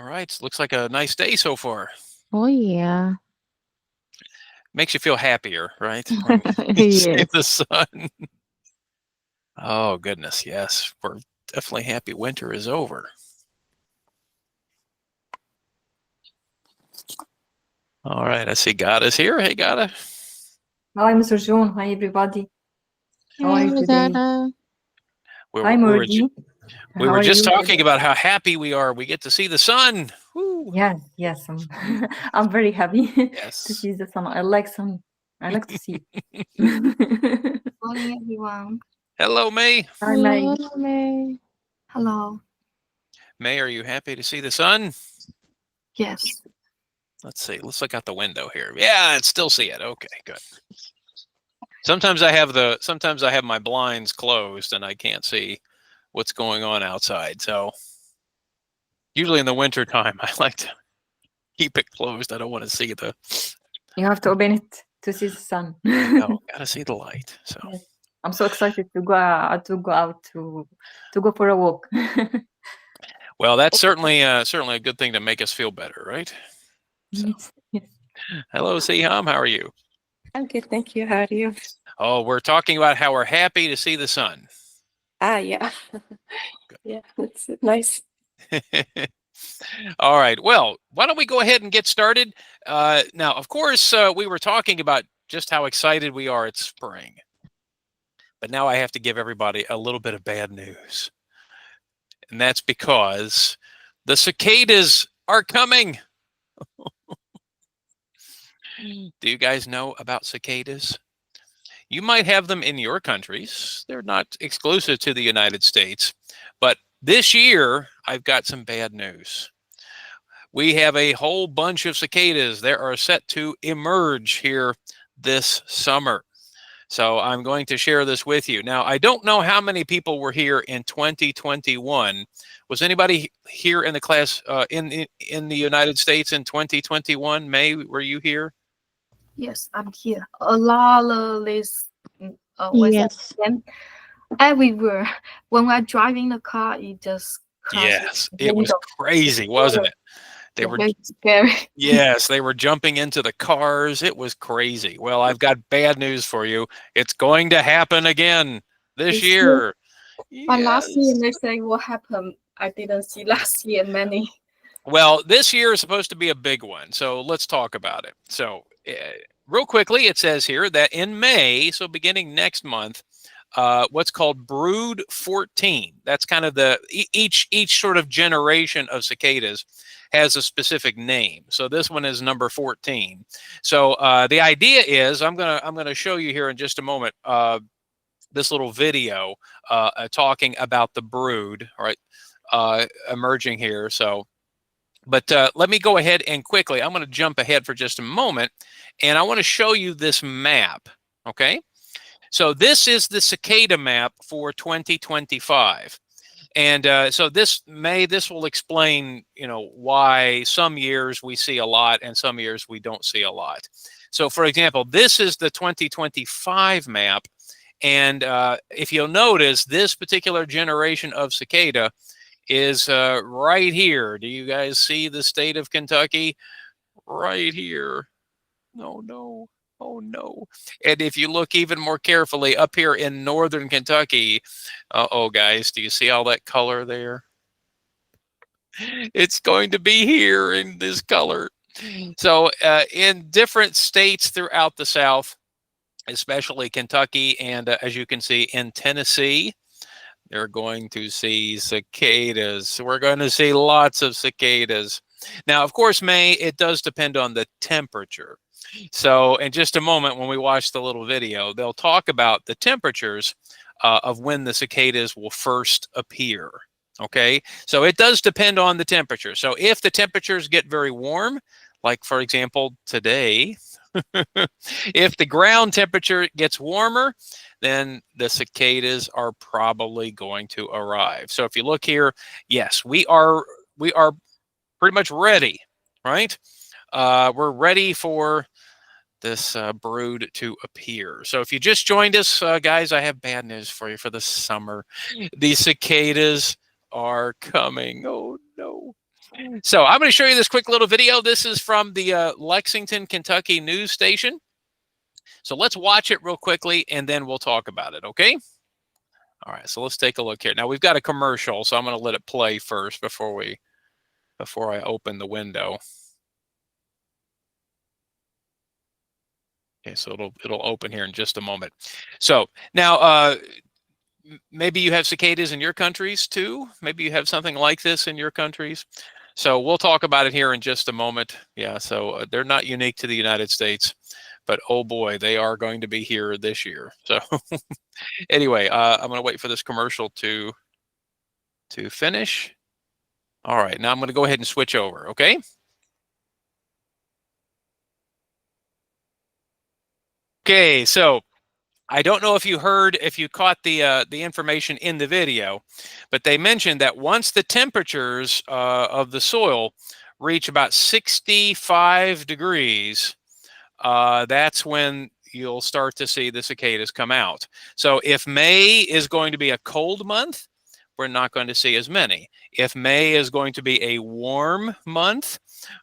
right. Looks like a nice day so far. Oh, yeah. Makes you feel happier, right? When you see Yes. the sun. Oh, goodness. Yes. We're definitely happy winter is over. All right. I see Gada's here. Hey, Gada. Hi, Mr. John. Hi, everybody. How are Hey, you today? Gada. Hi, Mordi. We How were are just you? talking about how happy we are. We get to see the sun. Woo. Yes, yes. I'm very happy to Yes. see the sun. I like sun. I like to see. Morning, everyone. Hello, May. Hi, May. Hello, May. Hello. May, are you happy to see the sun? Yes. Let's see. Let's look out the window here. Yeah, I still see it. Okay, good. Sometimes I have my blinds closed and I can't see what's going on outside. So usually in the winter time, I like to keep it closed. I don't want to see the. You have to open it to see the sun. Oh, gotta see the light. So Yes. I'm so excited to go out to go for a walk. well, that's certainly a good thing to make us feel better, right? So, Yes. hello, Siham. How are you? I'm good, thank you. How are you? Oh, we're talking about how we're happy to see the sun. Yeah. Yeah, it's nice. All right. Well, why don't we go ahead and get started? Now, of course, we were talking about just how excited we are it's spring. But now I have to give everybody a little bit of bad news. And that's because the cicadas are coming. Do you guys know about cicadas? You might have them in your countries. They're not exclusive to the United States. But this year, I've got some bad news. We have a whole bunch of cicadas that are set to emerge here this summer. So I'm going to share this with you. Now, I don't know how many people were here in 2021. Was anybody here in the class in the United States in 2021? May, were you here? Yes, I'm here. A lot of this Yes. everywhere. When we're driving the car, it just crashes. Yes, it was crazy, wasn't it? They were very scary. Yes, they were jumping into the cars. It was crazy. Well, I've got bad news for you. It's going to happen again this year. But last year Yes. they say what happened. I didn't see last year many. Well, this year is supposed to be a big one. So let's talk about it. So, real quickly, it says here that in May, so beginning next month, what's called brood 14. That's kind of the each sort of generation of cicadas has a specific name. So this one is number 14. So the idea is I'm gonna show you here in just a moment this little video talking about the brood, right, emerging here. So. But let me go ahead and quickly, I'm going to jump ahead for just a moment, and I want to show you this map, okay? So this is the cicada map for 2025. And so this will explain, why some years we see a lot and some years we don't see a lot. So for example, this is the 2025 map. And if you'll notice, this particular generation of cicada is right here. Do you guys see the state of Kentucky? Right here. Oh, no. Oh, no. And if you look even more carefully up here in northern Kentucky, uh-oh, guys, do you see all that color there? It's going to be here in this color. So in different states throughout the South, especially Kentucky, and as you can see in Tennessee, they're going to see cicadas. We're going to see lots of cicadas. Now, of course, May, it does depend on the temperature. So in just a moment, when we watch the little video, they'll talk about the temperatures of when the cicadas will first appear. Okay, so it does depend on the temperature. So if the temperatures get very warm, like for example, today, if the ground temperature gets warmer, then the cicadas are probably going to arrive. So if you look here, yes, we are pretty much ready, right? We're ready for this brood to appear. So if you just joined us, guys, I have bad news for you for the summer. The cicadas are coming. Oh, no. So I'm going to show you this quick little video. This is from the Lexington, Kentucky news station. So let's watch it real quickly, and then we'll talk about it, okay? All right, so let's take a look here. Now we've got a commercial, so I'm going to let it play first before I open the window. Okay, so it'll open here in just a moment. So now maybe you have cicadas in your countries too. Maybe you have something like this in your countries. So we'll talk about it here in just a moment. Yeah, so they're not unique to the United States, but oh boy, they are going to be here this year. So anyway, I'm going to wait for this commercial to finish. All right, now I'm going to go ahead and switch over, okay? Okay, so I don't know if you caught the information in the video, but they mentioned that once the temperatures of the soil reach about 65 degrees, that's when you'll start to see the cicadas come out. So if May is going to be a cold month, we're not going to see as many. If May is going to be a warm month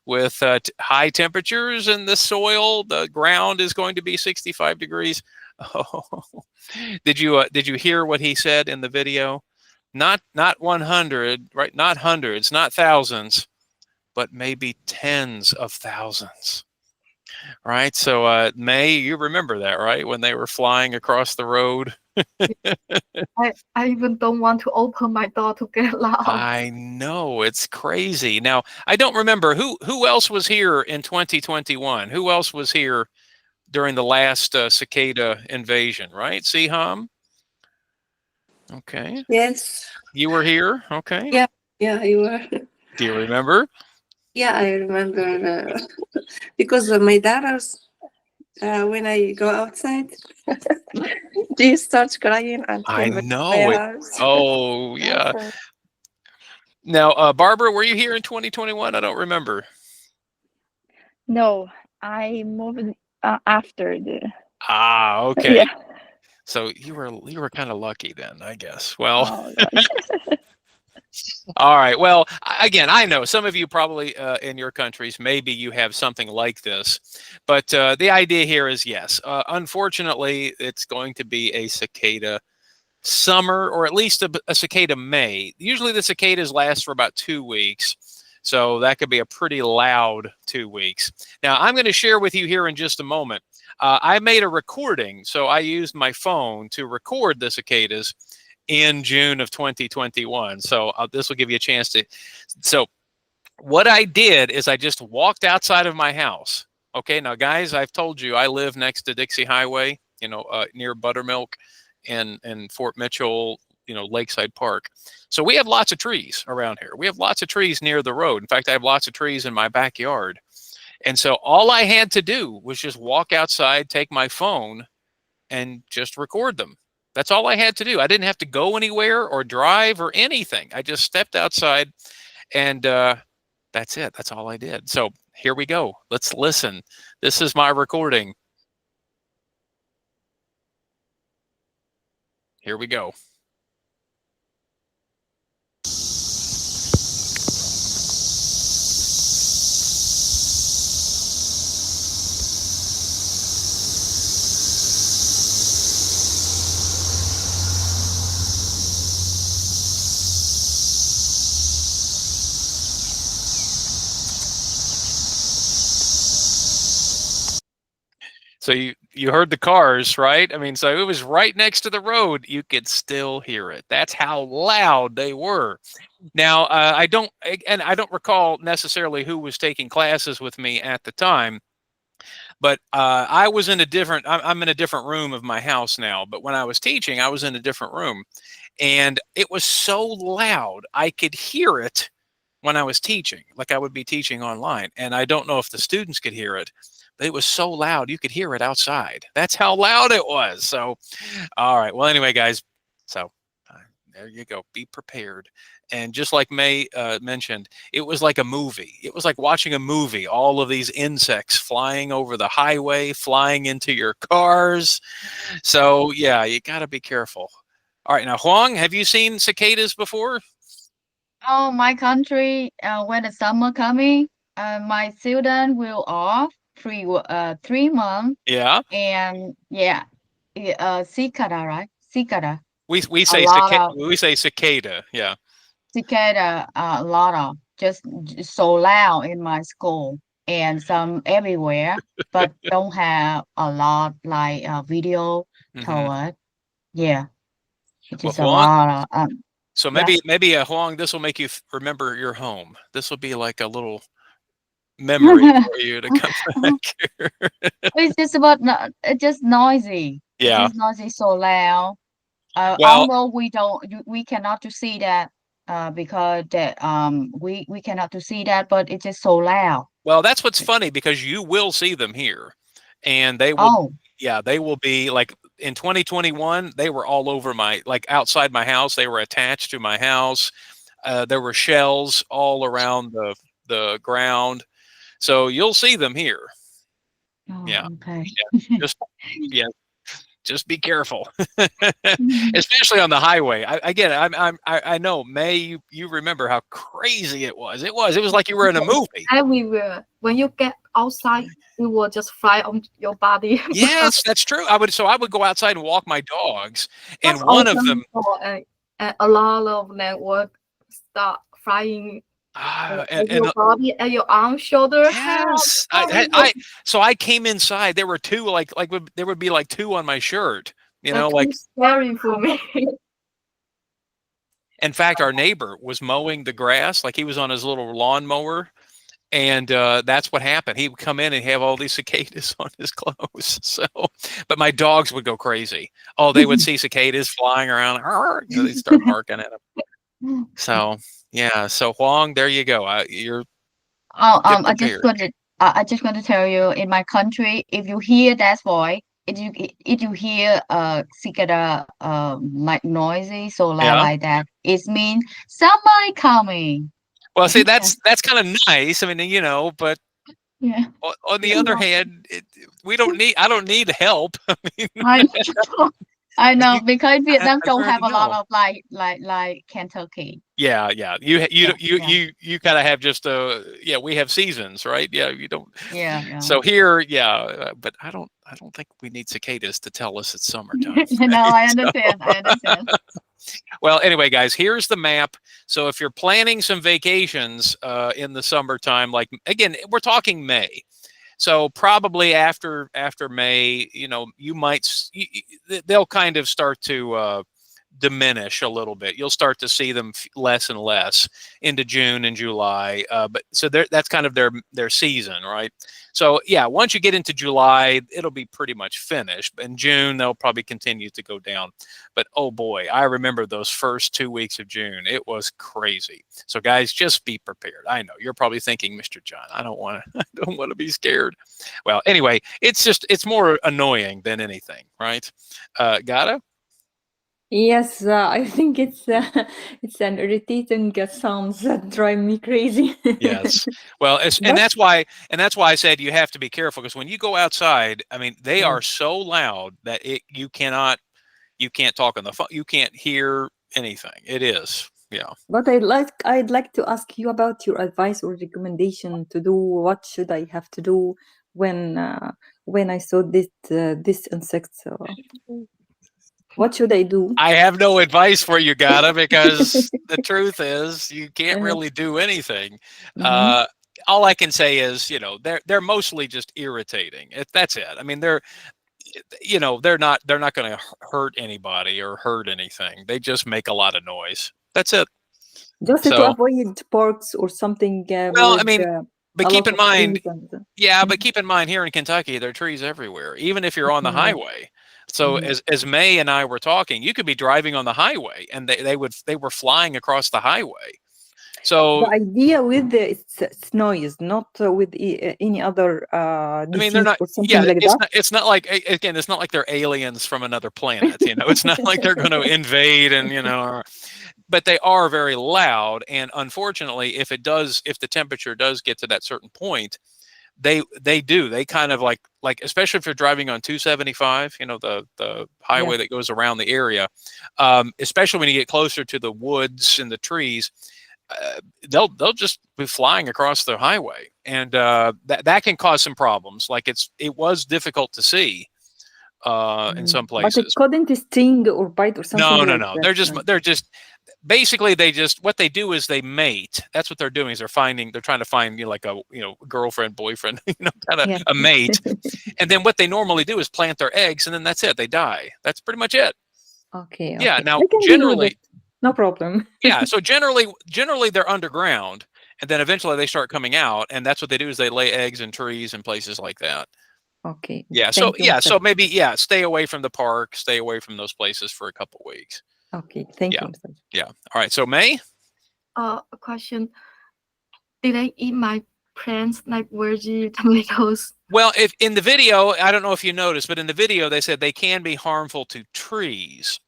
with high temperatures in the soil, the ground is going to be 65 degrees. Oh, did you hear what he said in the video? Not 100, right? Not hundreds, not thousands, but maybe tens of thousands. Right? So May, you remember that, right? When they were flying across the road. I even don't want to open my door to get loud. I know, it's crazy. Now, I don't remember who else was here in 2021. Who else was here during the last cicada invasion, right? Siham? Okay. Yes. You were here? Okay. Yeah, you were. Do you remember? Yeah, I remember because my daughters, when I go outside, they start crying and I came know to my it. house. Oh, yeah. Also, Now, Barbara, were you here in 2021? I don't remember. No, I moved after the. Ah, okay. Yeah. So you were kind of lucky then, I guess. Well, Oh, gosh. all right. Well, again, I know some of you probably in your countries, maybe you have something like this, but the idea here is yes. Unfortunately, it's going to be a cicada summer, or at least a cicada May. Usually the cicadas last for about 2 weeks. So that could be a pretty loud 2 weeks. Now, I'm going to share with you here in just a moment. I made a recording. So I used my phone to record the cicadas in June of 2021. So this will give you a chance to. So what I did is I just walked outside of my house. Okay, now guys, I've told you I live next to Dixie Highway, near Buttermilk and Fort Mitchell, Lakeside Park. So we have lots of trees around here. We have lots of trees near the road. In fact, I have lots of trees in my backyard. And so all I had to do was just walk outside, take my phone, and just record them. That's all I had to do. I didn't have to go anywhere or drive or anything. I just stepped outside, and that's it. That's all I did. So here we go. Let's listen. This is my recording. Here we go. So you heard the cars, right? I mean, so it was right next to the road. You could still hear it. That's how loud they were. Now, I don't recall necessarily who was taking classes with me at the time, but I was in a different. I'm in a different room of my house now. But when I was teaching, I was in a different room, and it was so loud I could hear it when I was teaching. Like I would be teaching online, and I don't know if the students could hear it. But it was so loud you could hear it outside. That's how loud it was. So, all right. Well, anyway, guys. So there you go. Be prepared. And just like May mentioned, it was like a movie. It was like watching a movie. All of these insects flying over the highway, flying into your cars. So yeah, you got to be careful. All right. Now, Huang, have you seen cicadas before? Oh, my country, when the summer coming, my student will off 3 months, Yeah, and yeah, cicada, right? Cicada, we a say lot of we say cicada. Yeah. cicada, a lot of just so loud in my school and some everywhere, but don't have a lot like video Hmm. toward. Yeah, it's Well, just a Huang. lot of So yeah. maybe Huang, this will make you remember your home. This will be like a little memory for you to come back here. It's just about it's just noisy. It's Yeah. just noisy, so loud. Well, Although we cannot to see that because that we cannot to see that, but it's just so loud. well, that's what's funny because you will see them here, and they will. Oh, Yeah, they will be like in 2021. They were all over my like outside my house. They were attached to my house. There were shells all around the ground, so you'll see them here. oh, Yeah, okay. just yeah, just be careful, especially on the highway. Again, I know May. You remember how crazy it was. It was like you were in a movie. Everywhere. When you get outside, it will just fly on your body. Yes, that's true. I would go outside and walk my dogs, and Just one of them, open for a lot of network start flying at and your body, at your arm, shoulder, help, yes, help. so I came inside. There were two, there would be like two on my shirt. That's too Like scary for me. in fact, our neighbor was mowing the grass, like he was on his little lawnmower, and that's what happened. He would come in and have all these cicadas on his clothes. So, but my dogs would go crazy. Oh, they would see cicadas flying around. They'd start barking at them. So yeah. So Huang, there you go. You're Oh, get prepared. I just want to tell you, in my country, if you hear that voice, if you hear cicada like noisy, so loud Yeah. like that, it means somebody coming. Well, see, Yeah, that's kind of nice. I mean, but yeah. on the other Yeah. hand, we don't need. I don't need help. I mean, I know, I know, you, because Vietnam I don't already have a lot know. of like Kentucky. Yeah, yeah. Yeah, yeah, You kind of have just yeah. We have seasons, right? Yeah, you don't. yeah, yeah. So here, yeah, but I don't think we need cicadas to tell us it's summertime. No, Right? I understand. I understand. Well, anyway, guys, here's the map. So if you're planning some vacations in the summertime, like again, we're talking May. So probably after May, you might they'll kind of start to diminish a little bit. You'll start to see them less and less into June and July. But so that's kind of their season, right? So yeah, once you get into July, it'll be pretty much finished. In June, they'll probably continue to go down. But oh boy, I remember those first 2 weeks of June. It was crazy. So guys, just be prepared. I know you're probably thinking, Mr. John, I don't want to, I don't want to be scared. Well, anyway, it's more annoying than anything, right? Gotta. Yes, I think it's an irritating sounds that drive me crazy. Yes. Well, and But that's why I said you have to be careful because when you go outside, I mean, they yeah, are so loud that you can't talk on the phone. You can't hear anything. It is. Yeah. but I'd like to ask you about your advice or recommendation to do. What should I have to do when I saw this insect? What should I do? I have no advice for you, Gata, because the truth is you can't Uh, really do anything. mhm. All I can say is, they're mostly just irritating. That's it. I mean, they're not going to hurt anybody or hurt anything. They just make a lot of noise. That's it. Just to So, avoid parks or something well, I with mean, but a keep lot in of mind, trees and. yeah, but Mhm, keep in mind here in Kentucky, there are trees everywhere, even if you're on the mhm, highway. So mhm. as May and I were talking, you could be driving on the highway and they were flying across the highway. The So idea with the it's noise, not with any other I mean, they're disease not. or something Yeah, like it's that. not. It's not like again, it's not like they're aliens from another planet. It's not like they're going to invade and but they are very loud. And unfortunately, if the temperature does get to that certain point, they kind of like especially if you're driving on 275, the Yeah. highway that goes around the area, especially when you get closer to the woods and the trees. they'll just be flying across the highway, and that can cause some problems. Like it was difficult to see in some But it places. couldn't sting or bite or something No, like no. that. They're just basically what they do is they mate. That's what they're doing. Is they're trying to find like a girlfriend, boyfriend, kind of Yeah. a mate. And then what they normally do is plant their eggs, and then that's it. They die. That's pretty much it. Okay. Yeah. Okay. Now I can deal with generally, it. No problem. yeah. So generally they're underground, and then eventually they start coming out, and that's what they do is they lay eggs in trees and places like that. Okay. Yeah. Thank you, So Mr. maybe stay away from the park, stay away from those places for a couple weeks. Okay. Thank Yeah. you, Mr. Yeah. All right. So May. A question. Did I eat my plants like veggie tomatoes? Well, if in the video, I don't know if you noticed, but in the video they said they can be harmful to trees.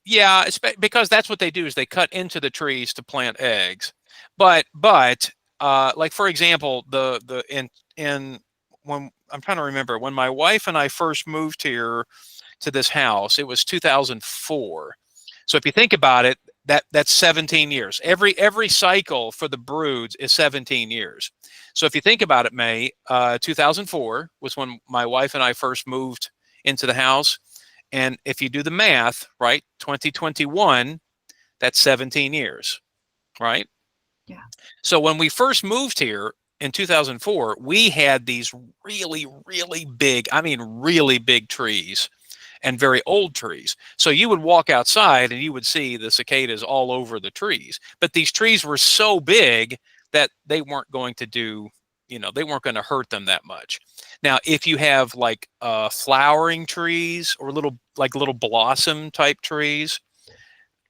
Yeah, because that's what they do is they cut into the trees to plant eggs. But like for example, in when I'm trying to remember when my wife and I first moved here to this house, it was 2004. So if you think about it, that's 17 years. Every cycle for the broods is 17 years. So if you think about it, May, 2004 was when my wife and I first moved into the house. And if you do the math, right, 2021, that's 17 years, right? Yeah. So when we first moved here in 2004, we had these really, really big, I mean, really big trees and very old trees. So you would walk outside and you would see the cicadas all over the trees. But these trees were so big that they weren't going to do, they weren't going to hurt them that much. Now, if you have like flowering trees or little blossom type trees,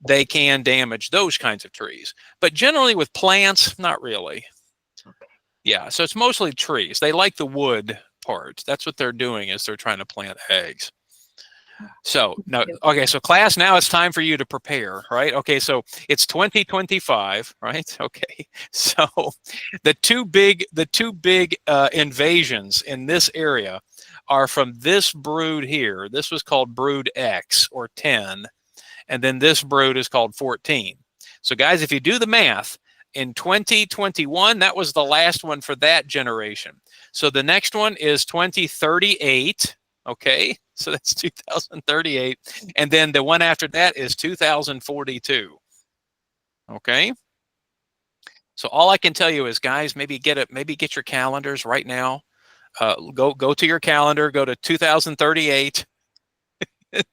they can damage those kinds of trees. But generally with plants, not really. Okay. Yeah, so it's mostly trees. They like the wood part. That's what they're doing is they're trying to plant eggs. So now, okay, so class, now it's time for you to prepare, right? Okay, so it's 2025, right? Okay, so the two big invasions in this area are from this brood here. This was called brood X or 10, and then this brood is called 14. So guys, if you do the math, in 2021, that was the last one for that generation. So the next one is 2038. Okay, so that's 2038. And then the one after that is 2042. Okay. So all I can tell you is, guys, maybe get your calendars right now. Go to your calendar, go to 2038,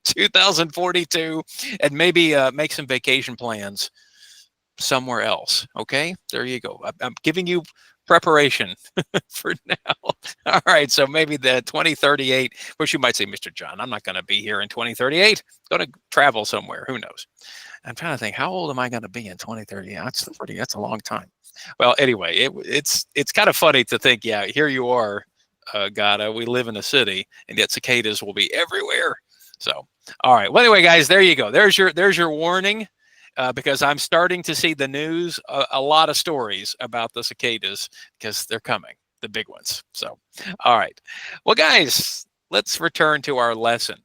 2042, and maybe make some vacation plans somewhere else. Okay, there you go. I'm giving you preparation for now. All right, so maybe the 2038, which you might say, Mr. John, I'm not going to be here in 2038. Going to travel somewhere. Who knows? I'm trying to think, how old am I going to be in 2038? That's a long time. Well, anyway, it's kind of funny to think, yeah, here you are, Gata. We live in a city, and yet cicadas will be everywhere. So, all right. Well, anyway, guys, there you go. There's your warning. Because I'm starting to see the news, a lot of stories about the cicadas because they're coming, the big ones. So, all right. Well, guys, let's return to our lesson.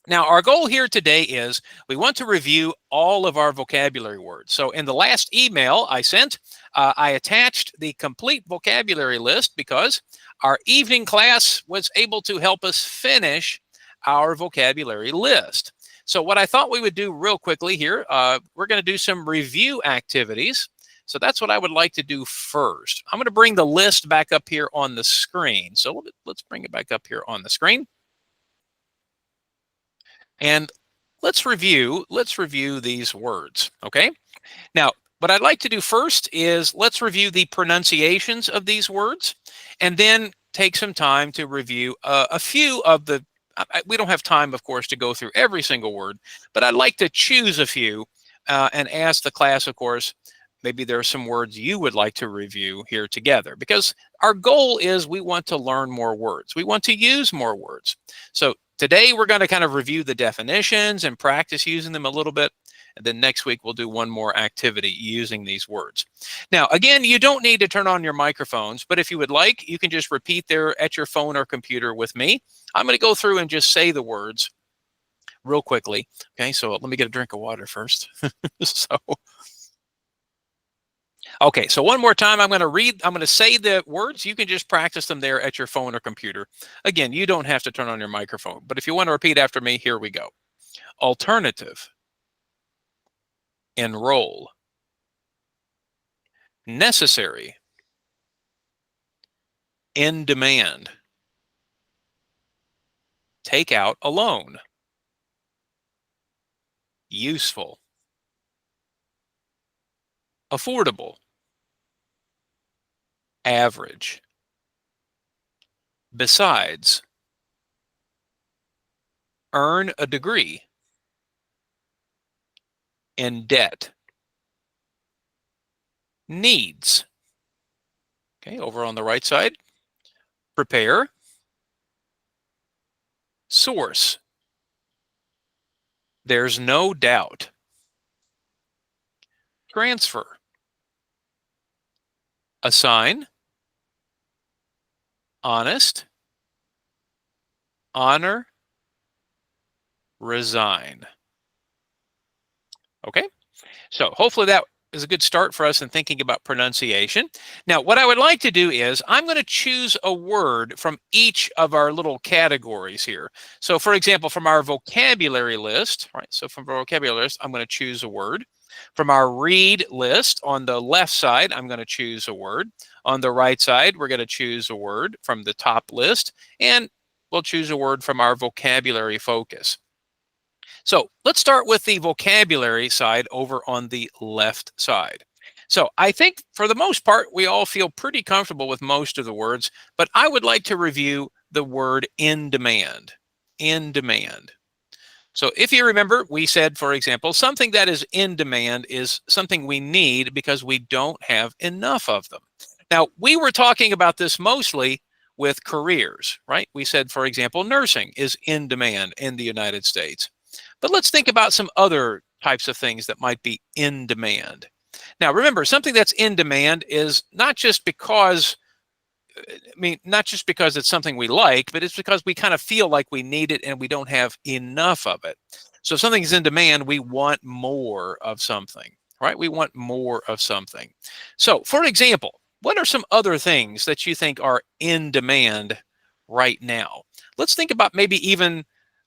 Now, our goal here today is we want to review all of our vocabulary words. So in the last email I sent, I attached the complete vocabulary list because our evening class was able to help us finish our vocabulary list. So what I thought we would do real quickly here, we're going to do some review activities. So that's what I would like to do first. I'm going to bring the list back up here on the screen. So let's bring it back up here on the screen. And let's review these words, okay? Now, what I'd like to do first is let's review the pronunciations of these words and then take some time to review a few of the we don't have time, of course, to go through every single word, but I'd like to choose a few and ask the class, of course, maybe there are some words you would like to review here together because our goal is we want to learn more words. We want to use more words. So today we're going to kind of review the definitions and practice using them a little bit. And then next week we'll do one more activity using these words. Now, again, you don't need to turn on your microphones, but if you would like, you can just repeat there at your phone or computer with me. I'm going to go through and just say the words real quickly. Okay, so let me get a drink of water first. So, Okay, so one more time, I'm going to say the words. You can just practice them there at your phone or computer. Again, you don't have to turn on your microphone, but if you want to repeat after me, here we go. Alternative, enroll, necessary, in demand, take out a loan, useful, affordable, average, besides, earn a degree, in debt, needs. Okay, over on the right side, prepare, source, there's no doubt, transfer, assign, honest, honor, resign. Okay, so hopefully that is a good start for us in thinking about pronunciation. Now, what I would like to do is I'm going to choose a word from each of our little categories here. So for example, from our vocabulary list, right? So from our vocabulary list, I'm going to choose a word. From our read list on the left side, I'm going to choose a word. On the right side, we're going to choose a word from the top list, and we'll choose a word from our vocabulary focus. So let's start with the vocabulary side over on the left side. So I think for the most part, we all feel pretty comfortable with most of the words, but I would like to review the word in demand. In demand. So if you remember, we said, for example, something that is in demand is something we need because we don't have enough of them. Now, we were talking about this mostly with careers, right? We said, for example, nursing is in demand in the United States. But let's think about some other types of things that might be in demand. Now, remember, something that's in demand is not just because it's something we like, but it's because we kind of feel like we need it and we don't have enough of it. So if something is in demand, we want more of something, right? We want more of something. So for example, what are some other things that you think are in demand right now? Let's think about maybe even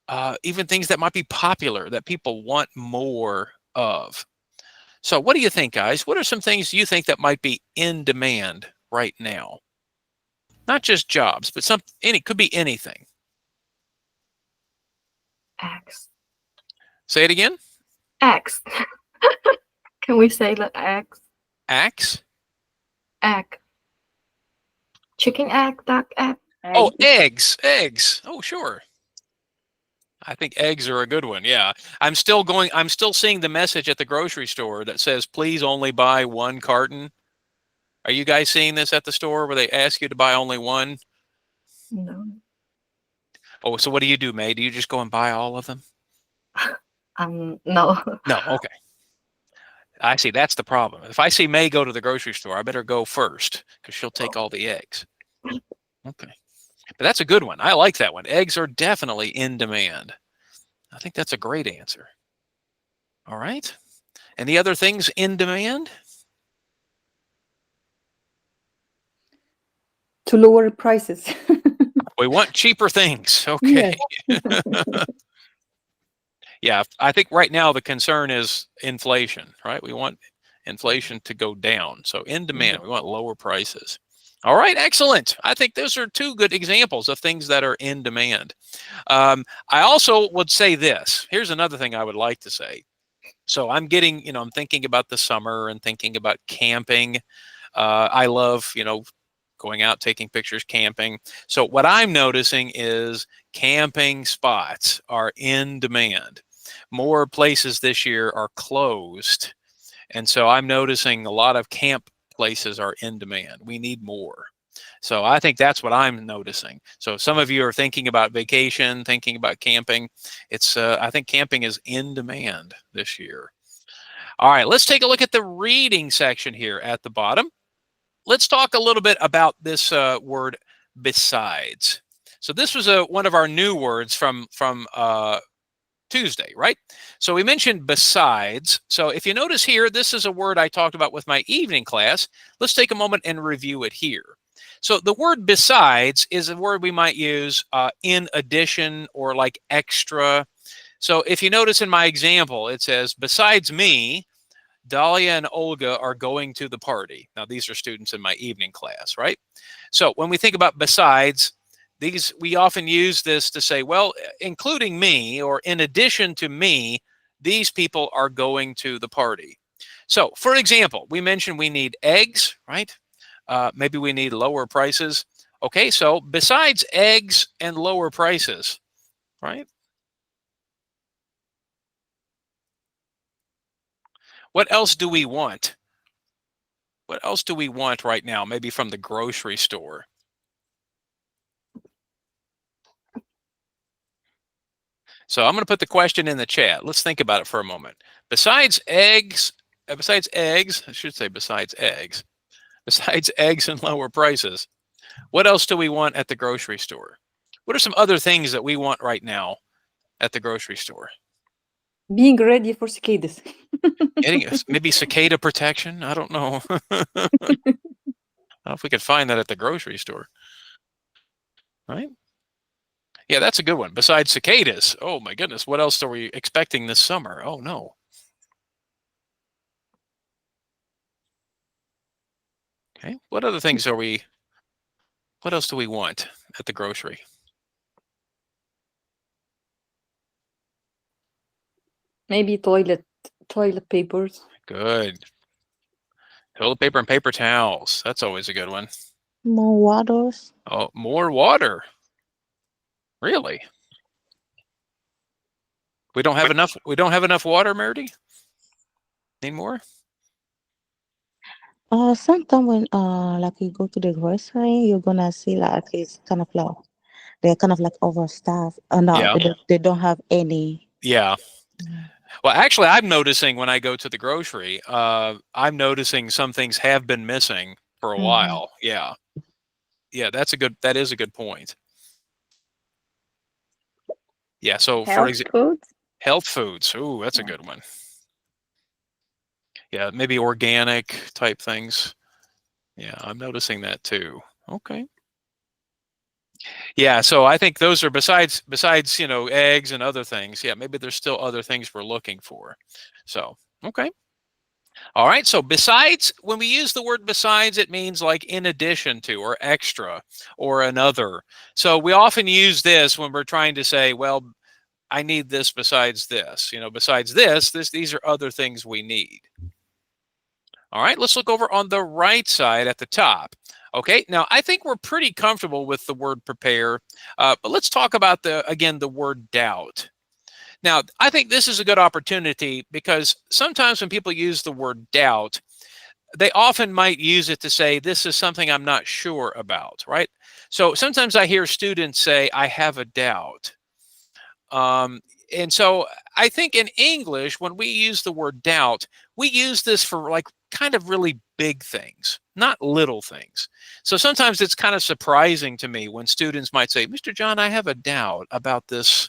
things that might be popular that people want more of. So what do you think, guys? What are some things you think that might be in demand right now? Not just jobs, but could be anything. Eggs. Say it again. Eggs. Can we say the eggs? Axe? Egg. Chicken egg, duck egg. Oh, eggs. Eggs. Oh, sure. I think eggs are a good one. Yeah. I'm still seeing the message at the grocery store that says, please only buy one carton. Are you guys seeing this at the store where they ask you to buy only one? No. Oh, so what do you do, May? Do you just go and buy all of them? No. No. Okay. I see. That's the problem. If I see May go to the grocery store, I better go first because she'll take all the eggs. Okay. But that's a good one. I like that one. Eggs are definitely in demand. I think that's a great answer. All right. Any other things in demand? To lower prices. We want cheaper things. Okay. Yes. Yeah, I think right now the concern is inflation, right? We want inflation to go down. So in demand, we want lower prices. All right, excellent. I think those are two good examples of things that are in demand. I also would say this. Here's another thing I would like to say. So I'm thinking about the summer and thinking about camping. I love, going out, taking pictures, camping. So what I'm noticing is camping spots are in demand. More places this year are closed. And so I'm noticing a lot of camp places are in demand. We need more. So I think that's what I'm noticing. So if some of you are thinking about vacation, thinking about camping, I think camping is in demand this year. All right, let's take a look at the reading section here at the bottom. Let's talk a little bit about this word besides. So this was one of our new words from Tuesday, right? So we mentioned besides. So if you notice here, this is a word I talked about with my evening class. Let's take a moment and review it here. So the word besides is a word we might use in addition or like extra. So if you notice in my example, it says, besides me, Dahlia and Olga are going to the party. Now, these are students in my evening class, right? So when we think about besides, we often use this to say, well, including me or in addition to me, these people are going to the party. So for example, we mentioned we need eggs, right? Maybe we need lower prices. Okay, so besides eggs and lower prices, right? What else do we want? What else do we want right now? Maybe from the grocery store. So I'm going to put the question in the chat. Let's think about it for a moment. Besides eggs, I should say besides eggs and lower prices, what else do we want at the grocery store? What are some other things that we want right now at the grocery store? Being ready for cicadas. Getting maybe cicada protection. I don't know. I don't know if we could find that at the grocery store. Right? Yeah, that's a good one. Besides cicadas, oh my goodness, what else are we expecting this summer? Oh no. Okay, what other things what else do we want at the grocery? Maybe toilet papers. Good. Toilet paper and paper towels. That's always a good one. More waters. Oh, more water. Really? We don't have enough water, Merdy? Need more? Sometimes when like you go to the grocery, you're gonna see like it's kind of like they're kind of like overstaffed. No, Yeah. they don't have any. Yeah. Mm. Well, actually, I'm noticing when I go to the grocery, I'm noticing some things have been missing for a Mhm. while. Yeah. Yeah, that is a good point. Yeah, so for example, Food. health foods. Ooh, that's a good one. Yeah, maybe organic type things. Yeah, I'm noticing that too. Okay. Yeah, so I think those are besides eggs and other things. Yeah, maybe there's still other things we're looking for. So, okay. All right, so besides, when we use the word besides, it means like in addition to or extra or another. So we often use this when we're trying to say, well, I need this besides this. Besides these are other things we need. All right, let's look over on the right side at the top. Okay, now I think we're pretty comfortable with the word prepare, but let's talk about the word doubt. Now, I think this is a good opportunity because sometimes when people use the word doubt, they often might use it to say, this is something I'm not sure about, right? So sometimes I hear students say, I have a doubt. And so I think in English, when we use the word doubt, we use this for like kind of really big things, not little things. So sometimes it's kind of surprising to me when students might say, Mr. John, I have a doubt about this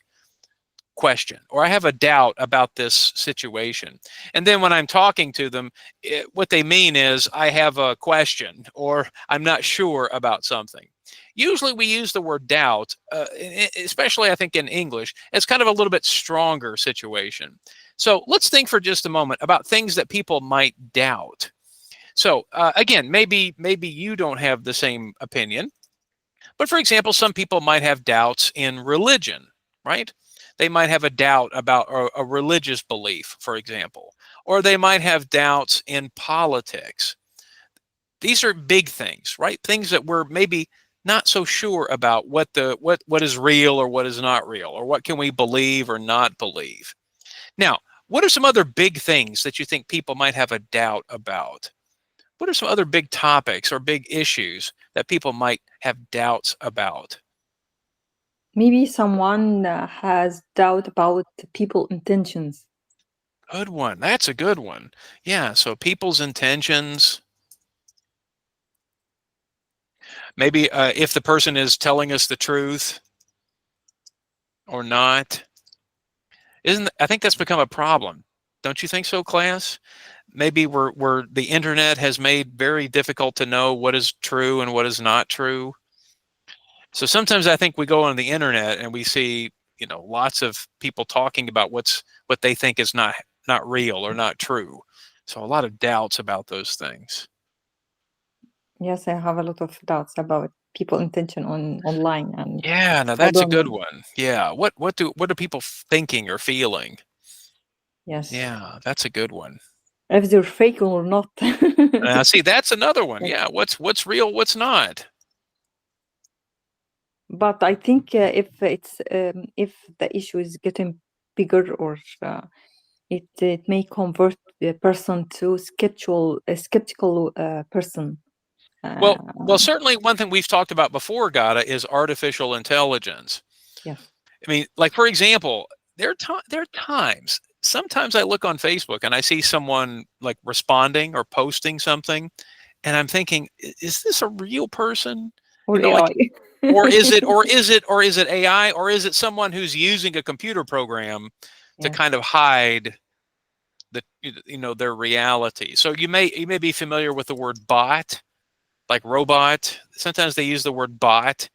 question, or I have a doubt about this situation. And then when I'm talking to them, what they mean is I have a question, or I'm not sure about something. Usually we use the word doubt, especially I think in English, as kind of a little bit stronger situation. So let's think for just a moment about things that people might doubt. So again, maybe you don't have the same opinion, but for example, some people might have doubts in religion, right? They might have a doubt about a religious belief, for example, or they might have doubts in politics. These are big things, right? Things that we're maybe not so sure about what is real or what is not real, or what can we believe or not believe. Now, what are some other big things that you think people might have a doubt about? What are some other big topics or big issues that people might have doubts about? Maybe someone has doubt about people intentions. Good one. That's a good one. Yeah, so people's intentions. Maybe if the person is telling us the truth or not. I think that's become a problem. Don't you think so, class? Maybe we're the internet has made very difficult to know what is true and what is not true. So sometimes I think we go on the internet and we see, lots of people talking about what they think is not real or not true. So a lot of doubts about those things. Yes, I have a lot of doubts about people intention online, and Yeah, now I that's a don't good know. one. Yeah, what are people thinking or feeling? Yes, Yeah, that's a good one. if they're fake or not. See, that's another one. Yes. Yeah, what's real, what's not? But I think if the issue is getting bigger, or it may convert the person to a skeptical person. Well, certainly one thing we've talked about before, Gada, is artificial intelligence. Yes. I mean, like, for example, there are times, sometimes I look on Facebook and I see someone like responding or posting something, and I'm thinking, is this a real person? Or Like, AI. or is it AI, or is it someone who's using a computer program to Yes. kind of hide their reality? So you may be familiar with the word bot, like robot. Sometimes they use the word bot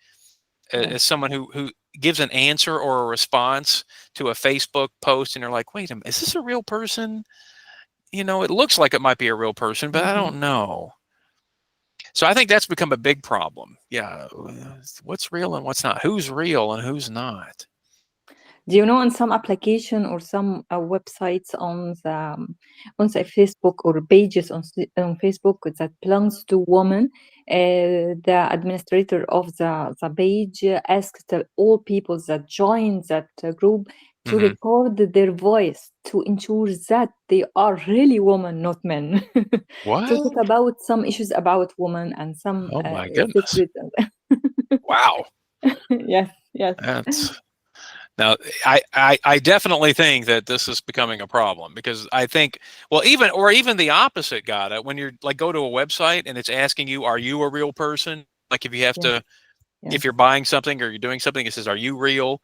Yes. as someone who gives an answer or a response to a Facebook post, and you're like, wait a minute, is this a real person? It looks like it might be a real person, but I don't know. So I think that's become a big problem. Yeah, what's real and what's not? Who's real and who's not? Do you know, on some application or some websites on the Facebook, or pages on Facebook that belongs to women, the administrator of the page asked all people that join that group to record their voice to ensure that they are really women, not men. What? To talk about some issues about women and some Oh my goodness! secrets. Wow. Yes, yes. That's now. I definitely think that this is becoming a problem, because I think, well, even the opposite, Gada, when you're like, go to a website and it's asking you, are you a real person? Like, if you have to, if you're buying something or you're doing something, it says, are you real?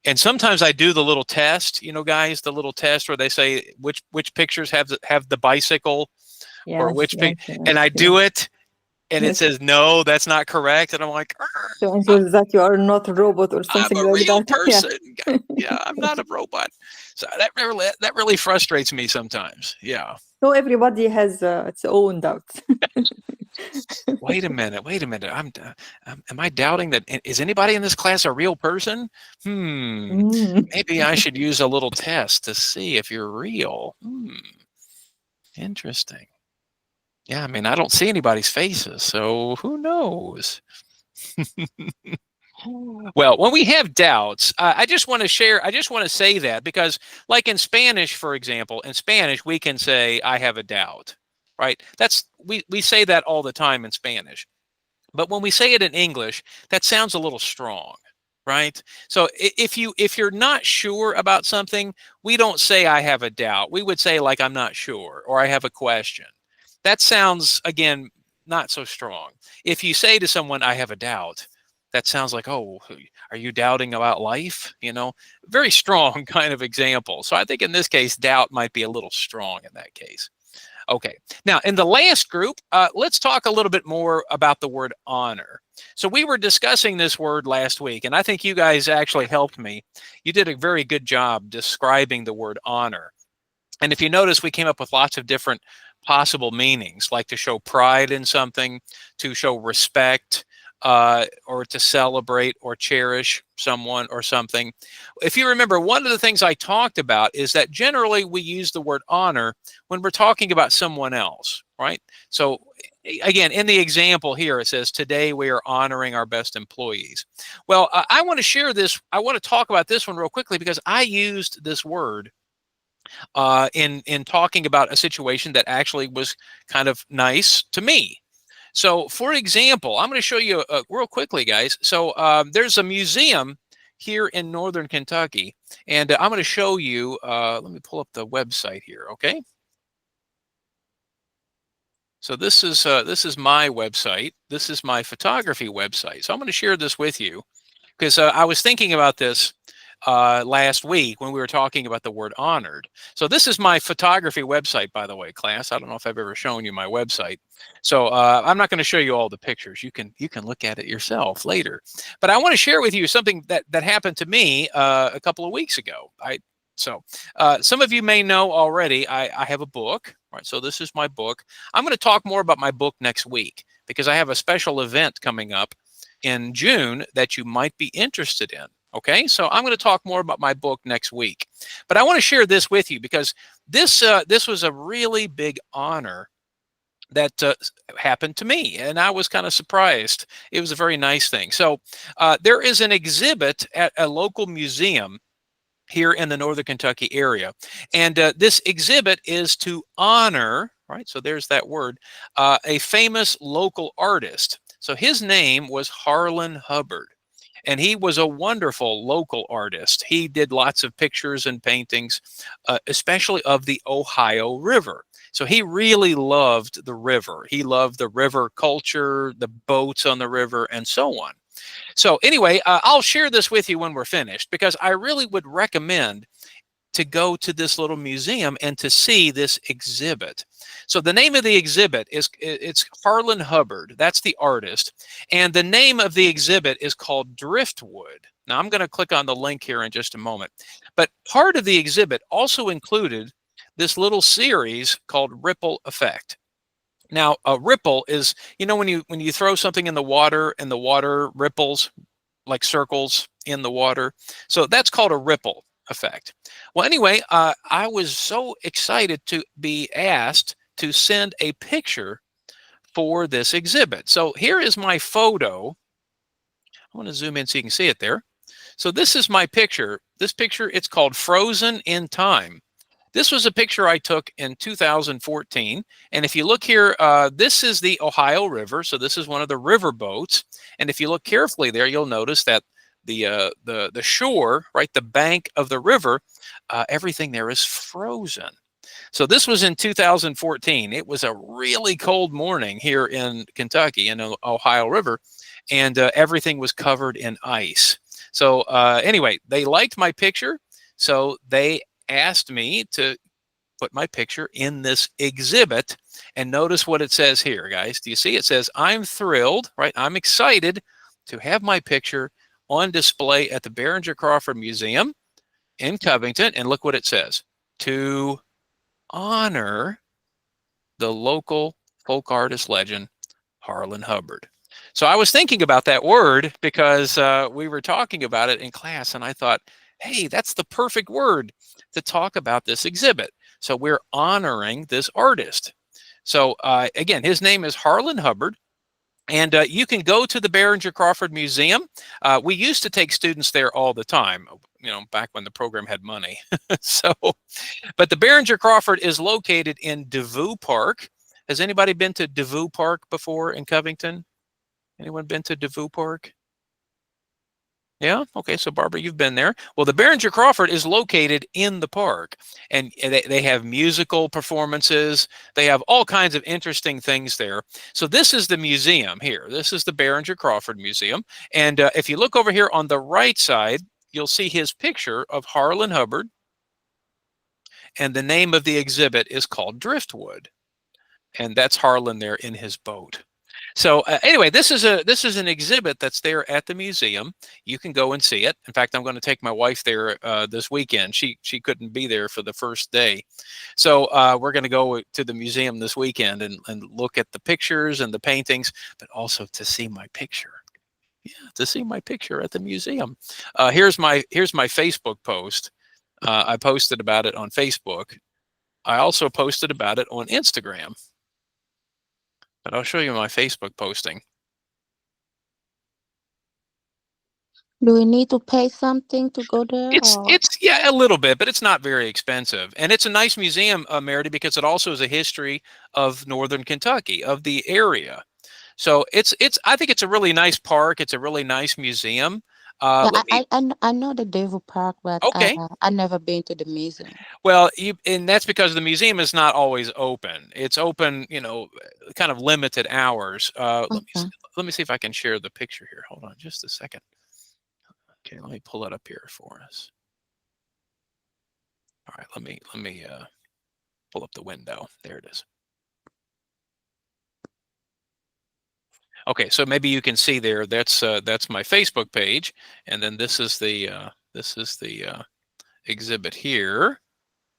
And sometimes I do the little test, guys, the little test where they say which pictures have the bicycle, or which and I do it, and it says, no, that's not correct, and I'm like, to ensure that you are not a robot or I'm something a like real that. person. Yeah, I'm not a robot. So that really frustrates me sometimes. Yeah. So everybody has its own doubts. Wait a minute. Am I doubting that? Is anybody in this class a real person? Maybe I should use a little test to see if you're real. Interesting. Yeah, I mean, I don't see anybody's faces, so who knows? Well, when we have doubts, I just want to say that, because, like in Spanish, for example, in Spanish, we can say, I have a doubt, right? We say that all the time in Spanish. But when we say it in English, that sounds a little strong, right? So if you're not sure about something, we don't say I have a doubt. We would say, like, I'm not sure, or I have a question. That sounds, again, not so strong. If you say to someone, I have a doubt, that sounds like, oh, are you doubting about life? Very strong kind of example. So I think in this case, doubt might be a little strong in that case. Okay, now in the last group, let's talk a little bit more about the word honor. So we were discussing this word last week, and I think you guys actually helped me. You did a very good job describing the word honor. And if you notice, we came up with lots of different possible meanings, like to show pride in something, to show respect, or to celebrate or cherish someone or something. If you remember, one of the things I talked about is that generally we use the word honor when we're talking about someone else, right? So again, in the example here, it says, today we are honoring our best employees. Well, I want to share this. I want to talk about this one real quickly, because I used this word in talking about a situation that actually was kind of nice to me. So, for example, I'm going to show you real quickly, guys. So there's a museum here in Northern Kentucky, and I'm going to show you. Let me pull up the website here, okay? So this is my website. This is my photography website. So I'm going to share this with you, because I was thinking about this last week when we were talking about the word honored. So this is my photography website, by the way, class. I don't know if I've ever shown you my website. So I'm not going to show you all the pictures. You can look at it yourself later. But I want to share with you something that happened to me a couple of weeks ago. So some of you may know already, I have a book, right? So this is my book. I'm going to talk more about my book next week because I have a special event coming up in June that you might be interested in. Okay, so I'm going to talk more about my book next week. But I want to share this with you because this was a really big honor that happened to me, and I was kind of surprised. It was a very nice thing. So there is an exhibit at a local museum here in the Northern Kentucky area. And this exhibit is to honor, right? So there's that word, a famous local artist. So his name was Harlan Hubbard. And he was a wonderful local artist. He did lots of pictures and paintings, especially of the Ohio River. So he really loved the river. He loved the river culture, the boats on the river, and so on. So anyway, I'll share this with you when we're finished because I really would recommend to go to this little museum and to see this exhibit. So the name of the exhibit it's Harlan Hubbard. That's the artist. And the name of the exhibit is called Driftwood. Now I'm going to click on the link here in just a moment. But part of the exhibit also included this little series called Ripple Effect. Now, a ripple is, when you throw something in the water and the water ripples like circles in the water. So that's called a ripple effect. Well, anyway, I was so excited to be asked to send a picture for this exhibit. So here is my photo. I want to zoom in so you can see it there. So this is my picture. This picture, it's called Frozen in Time. This was a picture I took in 2014. And if you look here, this is the Ohio River. So this is one of the river boats. And if you look carefully there, you'll notice that the shore, right, the bank of the river, everything there is frozen. So this was in 2014. It was a really cold morning here in Kentucky in the Ohio River, and everything was covered in ice. So anyway, they liked my picture. So they asked me to put my picture in this exhibit. And notice what it says here, guys. Do you see? It says, I'm thrilled, right? I'm excited to have my picture on display at the Behringer Crawford Museum in Covington. And look what it says, to honor the local folk artist legend, Harlan Hubbard. So I was thinking about that word because we were talking about it in class, and I thought, hey, that's the perfect word to talk about this exhibit. So we're honoring this artist. So again, his name is Harlan Hubbard. And you can go to the Behringer Crawford Museum. We used to take students there all the time, back when the program had money. But the Behringer Crawford is located in DeVue Park. Has anybody been to DeVue Park before in Covington? Anyone been to DeVue Park? Yeah. Okay. So Barbara, you've been there. Well, the Behringer Crawford is located in the park, and they have musical performances. They have all kinds of interesting things there. So this is the museum here. This is the Behringer Crawford Museum. And if you look over here on the right side, you'll see his picture of Harlan Hubbard. And the name of the exhibit is called Driftwood. And that's Harlan there in his boat. So anyway, this is an exhibit that's there at the museum. You can go and see it. In fact, I'm going to take my wife there this weekend. She couldn't be there for the first day. So we're going to go to the museum this weekend and look at the pictures and the paintings, but also to see my picture. Yeah, to see my picture at the museum. Here's my Facebook post. I posted about it on Facebook. I also posted about it on Instagram. But I'll show you my Facebook posting. Do we need to pay something to go there? It's yeah, a little bit, but it's not very expensive. And it's a nice museum, Meredith, because it also is a history of Northern Kentucky, of the area. So I think it's a really nice park. It's a really nice museum. Yeah, I know the Devil Park, but Okay. I never been to the museum. Well, and that's because the museum is not always open. It's open, kind of limited hours. Okay. Let me see if I can share the picture here. Hold on just a second. Okay, let me pull it up here for us. All right, let me pull up the window. There it is. Okay, so maybe you can see there. That's my Facebook page, and then this is the exhibit here.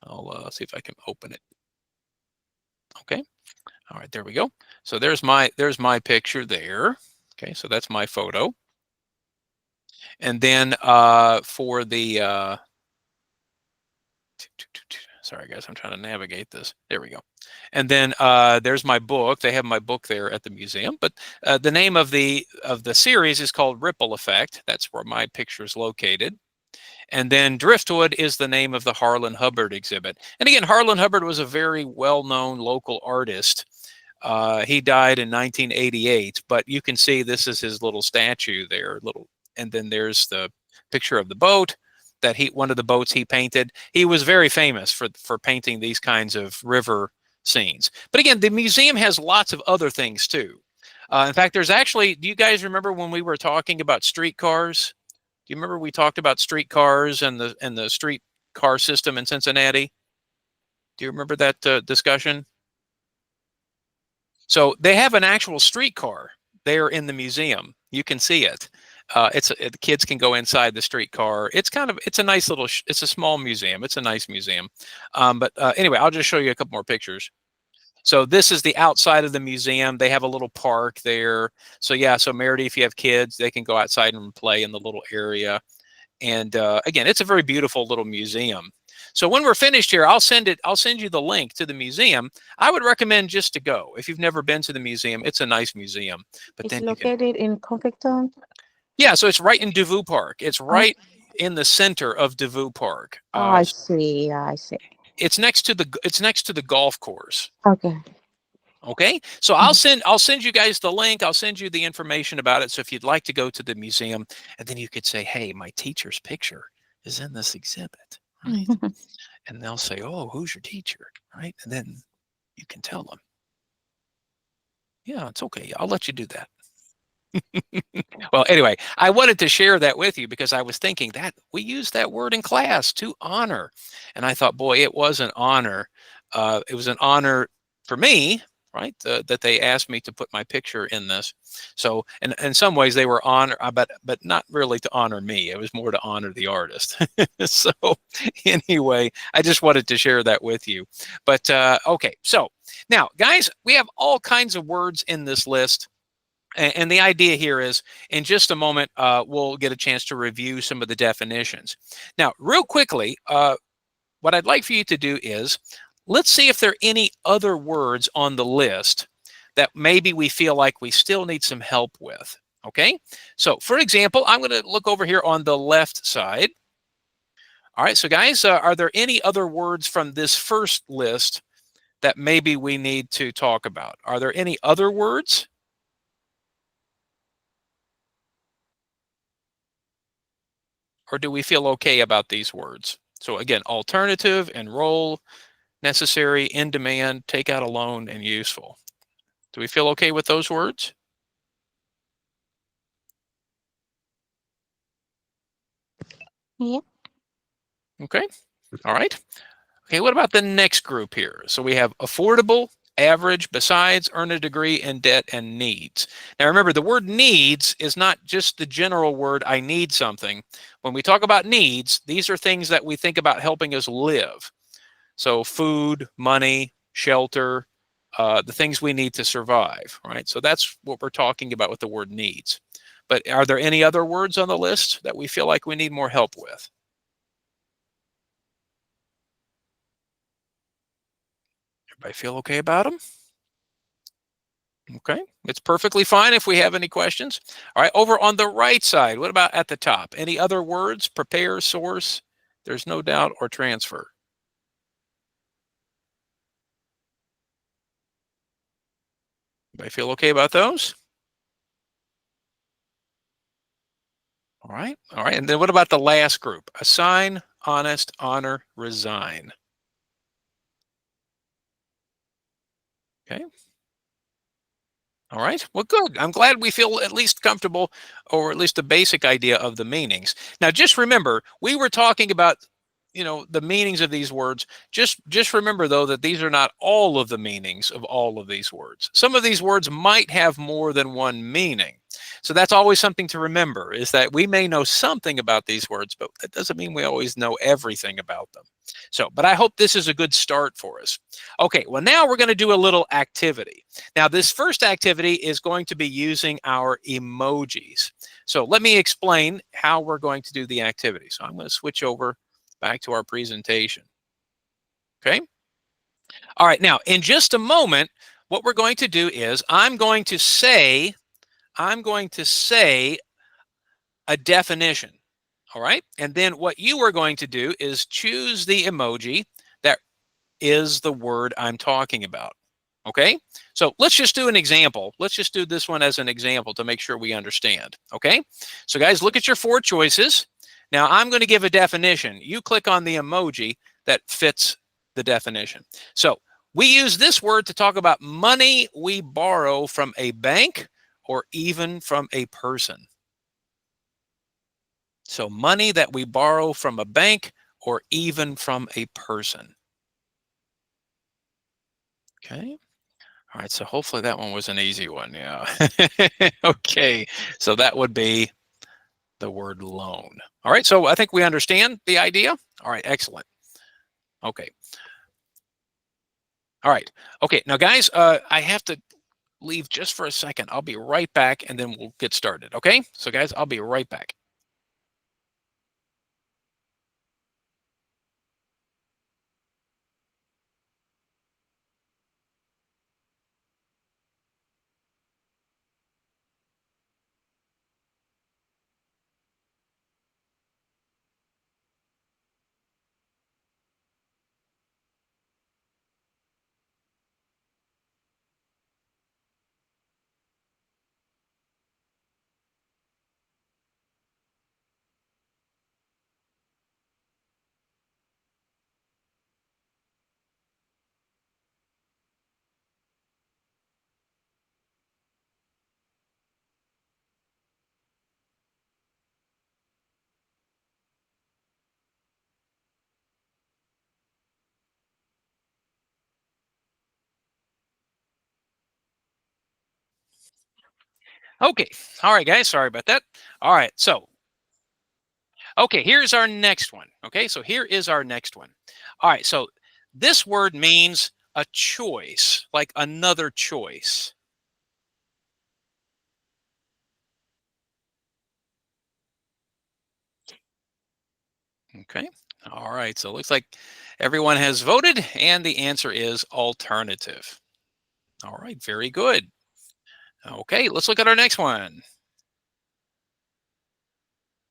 I'll see if I can open it. Okay. All right, there we go. So there's my picture there. Okay, so that's my photo. And then for the sorry guys, I'm trying to navigate this. There we go. And then there's my book. They have my book there at the museum. But the name of the series is called Ripple Effect. That's where my picture is located. And then Driftwood is the name of the Harlan Hubbard exhibit. And again, Harlan Hubbard was a very well-known local artist. He died in 1988, but you can see this is his little statue there. And then there's the picture of the boat that one of the boats he painted. He was very famous for painting these kinds of river scenes. But again, the museum has lots of other things too. In fact, there's actually, do you guys remember when we were talking about streetcars? Do you remember we talked about streetcars and the streetcar system in Cincinnati? Do you remember that discussion? So they have an actual streetcar there in the museum. You can see it. The kids can go inside the streetcar. It's a nice little, it's a small museum. It's a nice museum. But anyway, I'll just show you a couple more pictures. So this is the outside of the museum. They have a little park there. So yeah, so Meredith, if you have kids, they can go outside and play in the little area. And again, it's a very beautiful little museum. So when we're finished here, I'll send you the link to the museum. I would recommend just to go. If you've never been to the museum, it's a nice museum. But It's then located in Confecton. yeah, so it's right in Devou Park. It's right in the center of Devou Park. I see. Yeah, I see. It's next to the golf course. Okay. Okay, so I'll send you guys the link. I'll send you the information about it. So if you'd like to go to the museum, and then you could say, "Hey, my teacher's picture is in this exhibit," right? And they'll say, "Oh, who's your teacher?" Right? And then you can tell them, "Yeah, it's okay. I'll let you do that." Well, anyway, I wanted to share that with you because I was thinking that we used that word in class, to honor, and I thought, boy, it was an honor. It was an honor for me, right? That they asked me to put my picture in this. So, in some ways, they were honor, but not really to honor me. It was more to honor the artist. So, anyway, I just wanted to share that with you. But okay, so now, guys, we have all kinds of words in this list. And the idea here is, in just a moment, we'll get a chance to review some of the definitions. Now, real quickly, what I'd like for you to do is, let's see if there are any other words on the list that maybe we feel like we still need some help with. Okay? So, for example, I'm going to look over here on the left side. All right, so guys, are there any other words from this first list that maybe we need to talk about? Are there any other words? Or do we feel okay about these words? So again, alternative, enroll, necessary, in demand, take out a loan, and useful. Do we feel okay with those words? Yeah. Okay. All right. Okay, what about the next group here? So we have affordable, average, besides, earn a degree, in debt, and needs. Now remember, the word needs is not just the general word, I need something. When we talk about needs, these are things that we think about helping us live. So food, money, shelter, the things we need to survive, right? So that's what we're talking about with the word needs. But are there any other words on the list that we feel like we need more help with? Everybody feel okay about them? Okay, it's perfectly fine if we have any questions. All right, over on the right side, what about at the top? Any other words? Prepare, source, there's no doubt, or transfer? Everybody feel okay about those? All right, and then what about the last group? Assign, honest, honor, resign. Okay. All right. Well, good. I'm glad we feel at least comfortable, or at least a basic idea of the meanings. Now, just remember, we were talking about, the meanings of these words. Just remember, though, that these are not all of the meanings of all of these words. Some of these words might have more than one meaning. So that's always something to remember, is that we may know something about these words, but that doesn't mean we always know everything about them. So, but I hope this is a good start for us. Okay, well, now we're going to do a little activity. Now, this first activity is going to be using our emojis. So let me explain how we're going to do the activity. So I'm going to switch over back to our presentation. Okay. All right. Now, in just a moment, what we're going to do is I'm going to say a definition. All right. And then what you are going to do is choose the emoji that is the word I'm talking about. Okay. So let's just do an example. Let's just do this one as an example to make sure we understand. Okay. So guys, look at your 4 choices. Now I'm going to give a definition. You click on the emoji that fits the definition. So we use this word to talk about money we borrow from a bank or even from a person. So money that we borrow from a bank or even from a person. Okay. All right. So hopefully that one was an easy one. Yeah. Okay. So that would be the word loan. All right. So I think we understand the idea. All right. Excellent. Okay. All right. Okay. Now, guys, I have to leave just for a second. I'll be right back and then we'll get started. Okay. So, guys, I'll be right back. Okay. All right, guys. Sorry about that. All right. So, okay, here's our next one. Okay. So, here is our next one. All right. So, this word means a choice, like another choice. Okay. All right. So, it looks like everyone has voted, and the answer is alternative. All right. Very good. Okay. Let's look at our next one.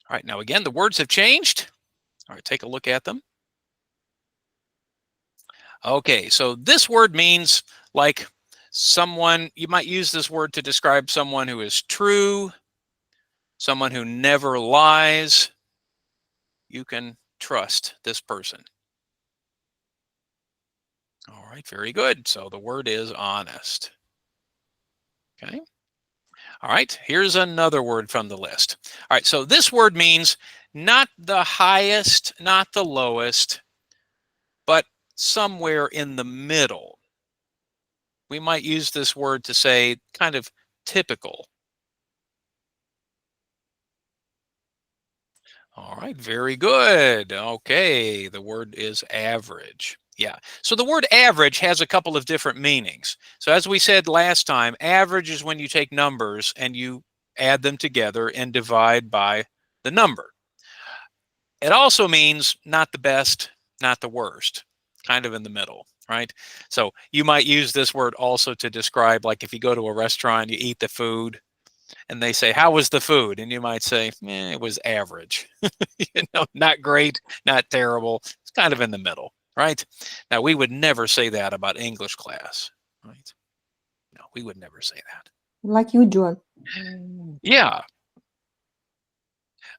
All right. Now, again, the words have changed. All right. Take a look at them. Okay. So, this word means like someone, you might use this word to describe someone who is true, someone who never lies. You can trust this person. All right. Very good. So, the word is honest. Okay. All right, here's another word from the list. All right, so this word means not the highest, not the lowest, but somewhere in the middle. We might use this word to say kind of typical. All right, very good. Okay, the word is average. Yeah, so the word average has a couple of different meanings. So as we said last time, average is when you take numbers and you add them together and divide by the number. It also means not the best, not the worst, kind of in the middle, right? So you might use this word also to describe, like if you go to a restaurant, you eat the food, and they say, "How was the food?" And you might say, "It was average." Not great, not terrible. It's kind of in the middle, right? Now, we would never say that about English class, right? No, we would never say that. Like usual. Yeah.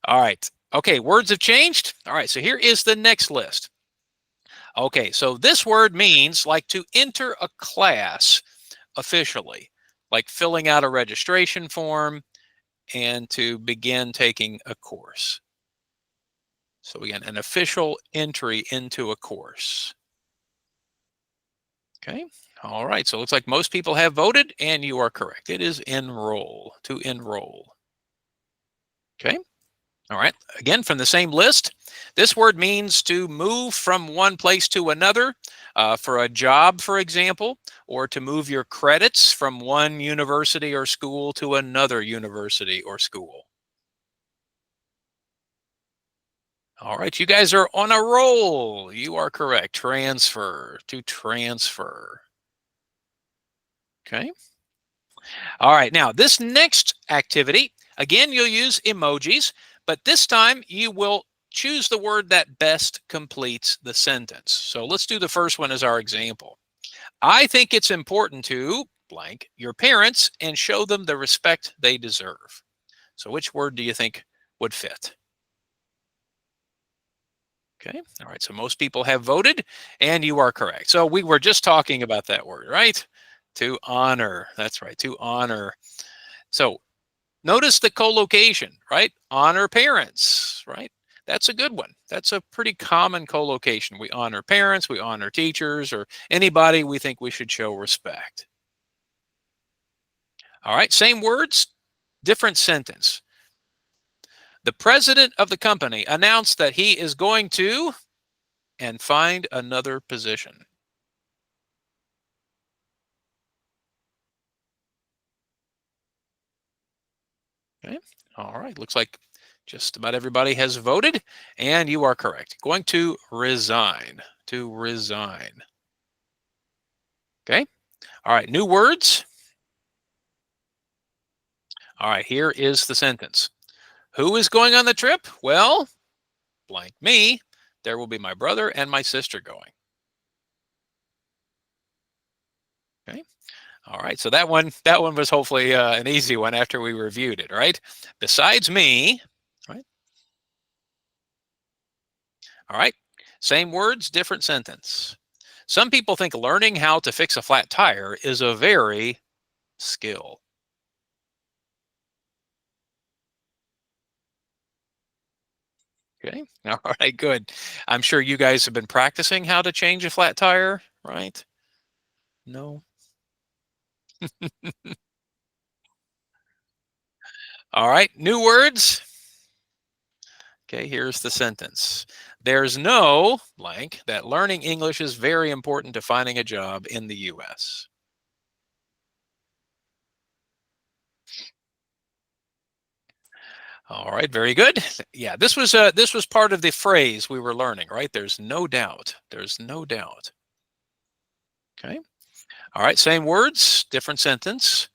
All right. Okay, words have changed. All right, so here is the next list. Okay, so this word means like to enter a class officially. like filling out a registration form and to begin taking a course. So again, an official entry into a course. Okay. All right. So it looks like most people have voted, and you are correct. It is enroll, to enroll. Okay. All right. Again, from the same list, this word means to move from one place to another for a job, for example, or to move your credits from one university or school to another university or school. All right. You guys are on a roll. You are correct. Transfer, to transfer. Okay. All right. Now, this next activity, again, you'll use emojis, but this time you will choose the word that best completes the sentence. So let's do the first one as our example. I think it's important to blank your parents and show them the respect they deserve. So which word do you think would fit? Okay. All right. So most people have voted, and you are correct. So we were just talking about that word, right? To honor. That's right. To honor. So notice the collocation, right? Honor parents, right? That's a good one. That's a pretty common collocation. We honor parents, we honor teachers, or anybody we think we should show respect. All right, same words, different sentence. The president of the company announced that he is going to and find another position. Okay. All right. Looks like just about everybody has voted, and you are correct. Going to resign. To resign. Okay. All right. New words. All right. Here is the sentence. Who is going on the trip? Well, blank me. There will be my brother and my sister going. Okay. All right. So that one was hopefully an easy one after we reviewed it, right? Besides me, right? All right. Same words, different sentence. Some people think learning how to fix a flat tire is a very skill. Okay. All right, good. I'm sure you guys have been practicing how to change a flat tire, right? No. All right, new words. Okay, here's the sentence. There's no blank that learning English is very important to finding a job in the US. All right, very good. Yeah, this was part of the phrase we were learning, right? There's no doubt. There's no doubt. Okay. All right, same words, different sentence.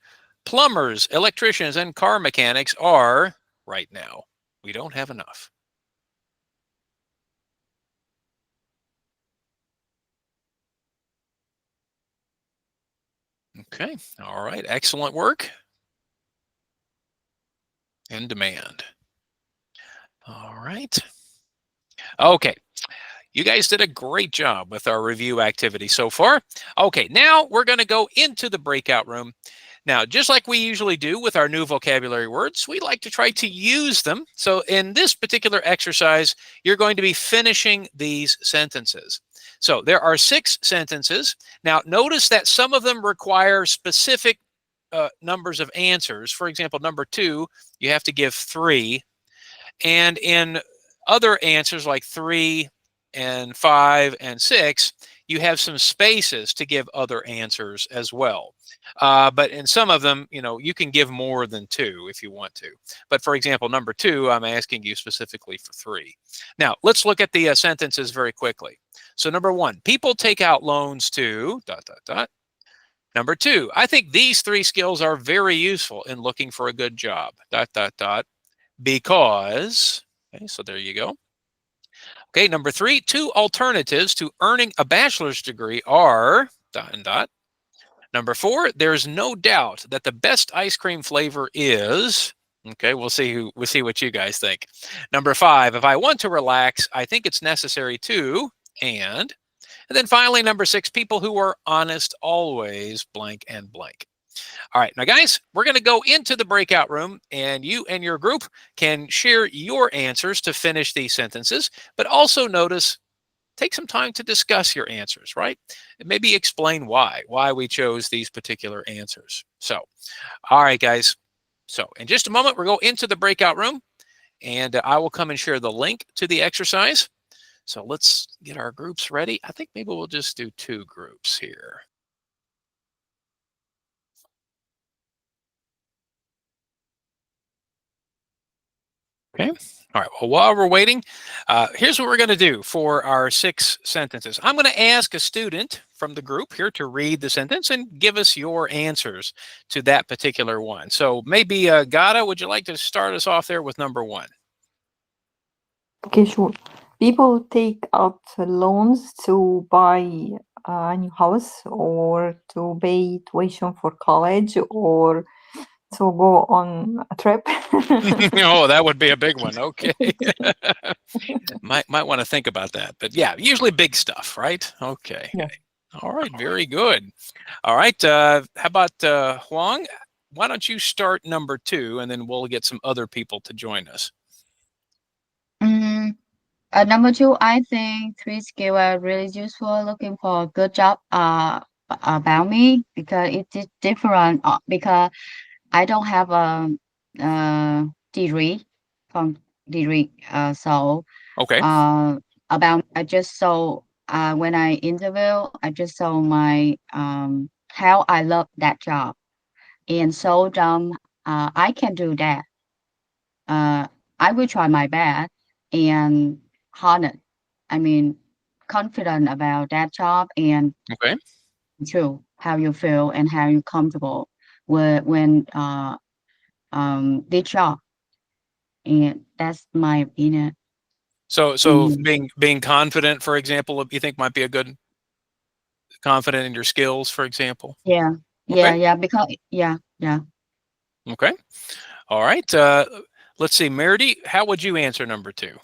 Plumbers, electricians, and car mechanics are right now. We don't have enough. Okay. All right. Excellent work. In demand. All right. Okay. You guys did a great job with our review activity so far. Okay. Now we're going to go into the breakout room. Now, just like we usually do with our new vocabulary words, we like to try to use them. So in this particular exercise, you're going to be finishing these sentences. So there are 6 sentences. Now, notice that some of them require specific numbers of answers. For example, number 2, you have to give 3. And in other answers like 3 and 5 and 6, you have some spaces to give other answers as well. But in some of them, you can give more than 2 if you want to. But for example, number 2, I'm asking you specifically for 3. Now, let's look at the sentences very quickly. So number 1, people take out loans to ... Number 2, I think these 3 skills are very useful in looking for a good job ... Because, okay, so there you go. Okay, number 3, 2 alternatives to earning a bachelor's degree are ... Number 4, there's no doubt that the best ice cream flavor is... Okay, we'll see what you guys think. Number 5, if I want to relax, I think it's necessary to... And then finally, number 6, people who are honest always ... and blank. All right, now guys, we're going to go into the breakout room, and you and your group can share your answers to finish these sentences, but also notice, take some time to discuss your answers, right? And maybe explain why we chose these particular answers. So, all right, guys. So in just a moment, we'll go into the breakout room, and I will come and share the link to the exercise. So let's get our groups ready. I think maybe we'll just do 2 groups here. Okay. All right. Well, while we're waiting, here's what we're going to do for our 6 sentences. I'm going to ask a student from the group here to read the sentence and give us your answers to that particular one. So maybe Gada, would you like to start us off there with number 1? Okay, sure. People take out loans to buy a new house or to pay tuition for college or to go on a trip. Oh, that would be a big one. Okay. might want to think about that. But yeah, usually big stuff, right? Okay. Yeah. All right. Very good. All right. How about Huang? Why don't you start number 2, and then we'll get some other people to join us. Number 2, I think 3 skills are really useful looking for a good job about me, because it is different because I don't have a degree from degree. So Okay. about I just saw when I interview, I just saw my how I love that job, and so I can do that. I will try my best and honest. I mean, confident about that job, and Okay. true how you feel and how you comfortable when this job, and that's my opinion. So Mm, being confident, for example, you think might be a good, confident in your skills, for example. yeah, Okay. yeah, because yeah. Okay. All right. Let's see, Meredy, how would you answer number 2?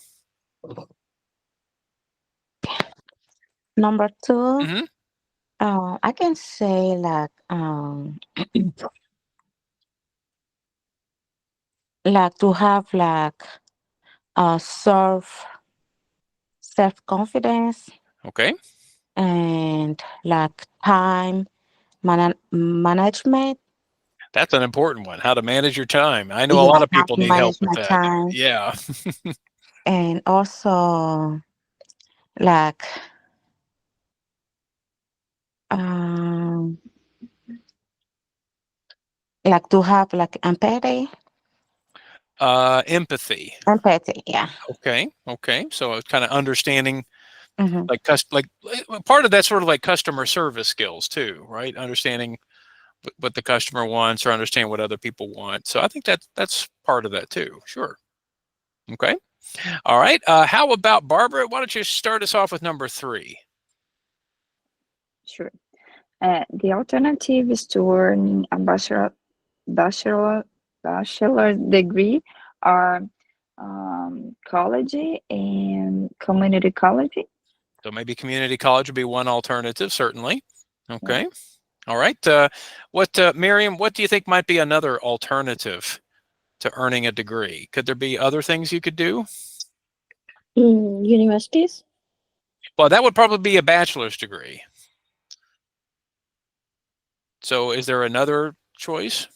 Number 2, Mm-hmm. I can say like to have like self confidence Okay. and like time management. That's an important one. How to manage your time. I know a Yeah, lot of how people to need help manage with my that. time, Yeah. and also like um like to have like Empathy. empathy. Yeah. Okay. Okay. So it's kind of understanding, Hmm. like part of that sort of like customer service skills too, right? Understanding what the customer wants, or understand what other people want. So I think that's part of that too. Sure. Okay. All right. How about Barbara? Why don't you start us off with number 3? Sure. The alternative is to earn a bachelor, bachelor degree or college and community college. So maybe community college would be one alternative, certainly. Okay. All right. Miriam, what do you think might be another alternative to earning a degree? Could there be other things you could do? Universities. Well, that would probably be a bachelor's degree. So is there another choice?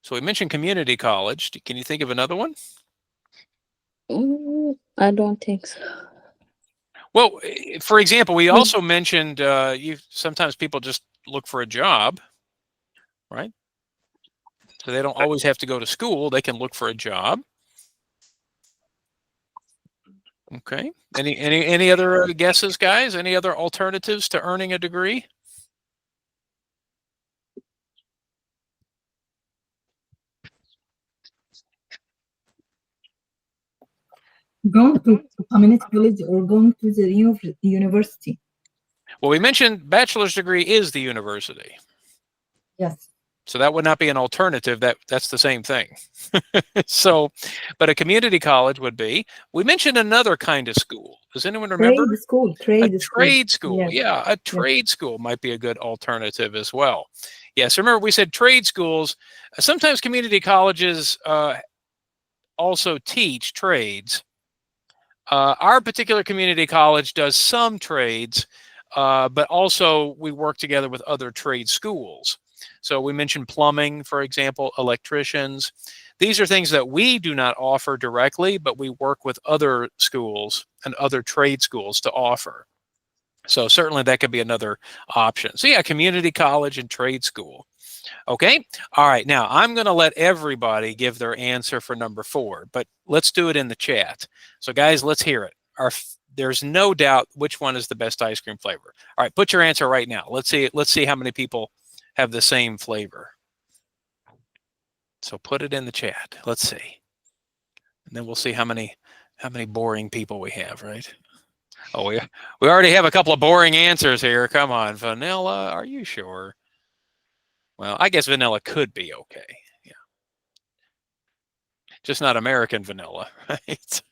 So we mentioned community college. Can you think of another one? I don't think so. Well, for example, we also mentioned sometimes people just look for a job, right? So they don't always have to go to school. They can look for a job. Okay. Any other guesses, guys? Any other alternatives to earning a degree? Going to community college or going to the university. Well, we mentioned bachelor's degree is the university. Yes. So that would not be an alternative. That's the same thing. So, but a community college would be. We mentioned another kind of school. Does anyone remember? Trade school. A Trade school. trade school. Yes. Yeah, a trade school might be a good alternative as well. Yes, remember we said trade schools. Sometimes community colleges also teach trades. Our particular community college does some trades, but also we work together with other trade schools. So we mentioned plumbing, for example, electricians. These are things that we do not offer directly, but we work with other schools and other trade schools to offer. So certainly that could be another option. So yeah, community college and trade school. Okay. All right. Now I'm going to let everybody give their answer for number 4, but let's do it in the chat. So guys, let's hear it. There's no doubt which one is the best ice cream flavor. All right. Put your answer right now. Let's see how many people have the same flavor. So put it in the chat. Let's see. And then we'll see how many boring people we have, right? Oh, we already have a couple of boring answers here. Come on, vanilla. Are you sure? Well, I guess vanilla could be okay. Yeah. Just not American vanilla, right?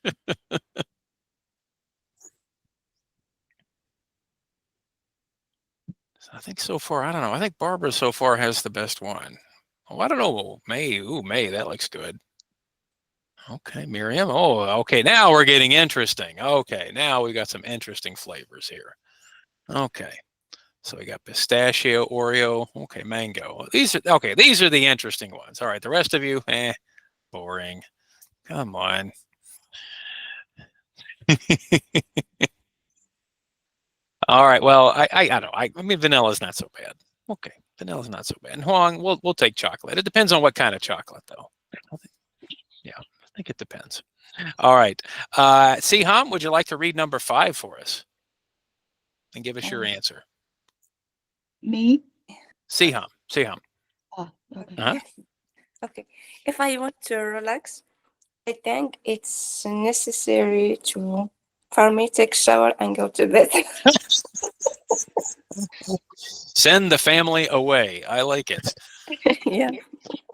I think so far, I don't know. I think Barbara so far has the best one. Oh, I don't know. May. Ooh, May, that looks good. Okay, Miriam. Oh, okay. Now we're getting interesting. Okay, now we got some interesting flavors here. Okay. So we got pistachio, Oreo, okay, mango. These are the interesting ones. All right, the rest of you, boring. Come on. All right. Well, I don't know. I mean, vanilla's not so bad. Okay, vanilla's not so bad. And Huang, we'll take chocolate. It depends on what kind of chocolate, though. Yeah, I think it depends. All right. Siham, would you like to read number 5 for us and give us your answer? Me? Siham. Oh, okay. Yes. Okay. If I want to relax, I think it's necessary for me take shower and go to bed. Send the family away. I like it. Yeah.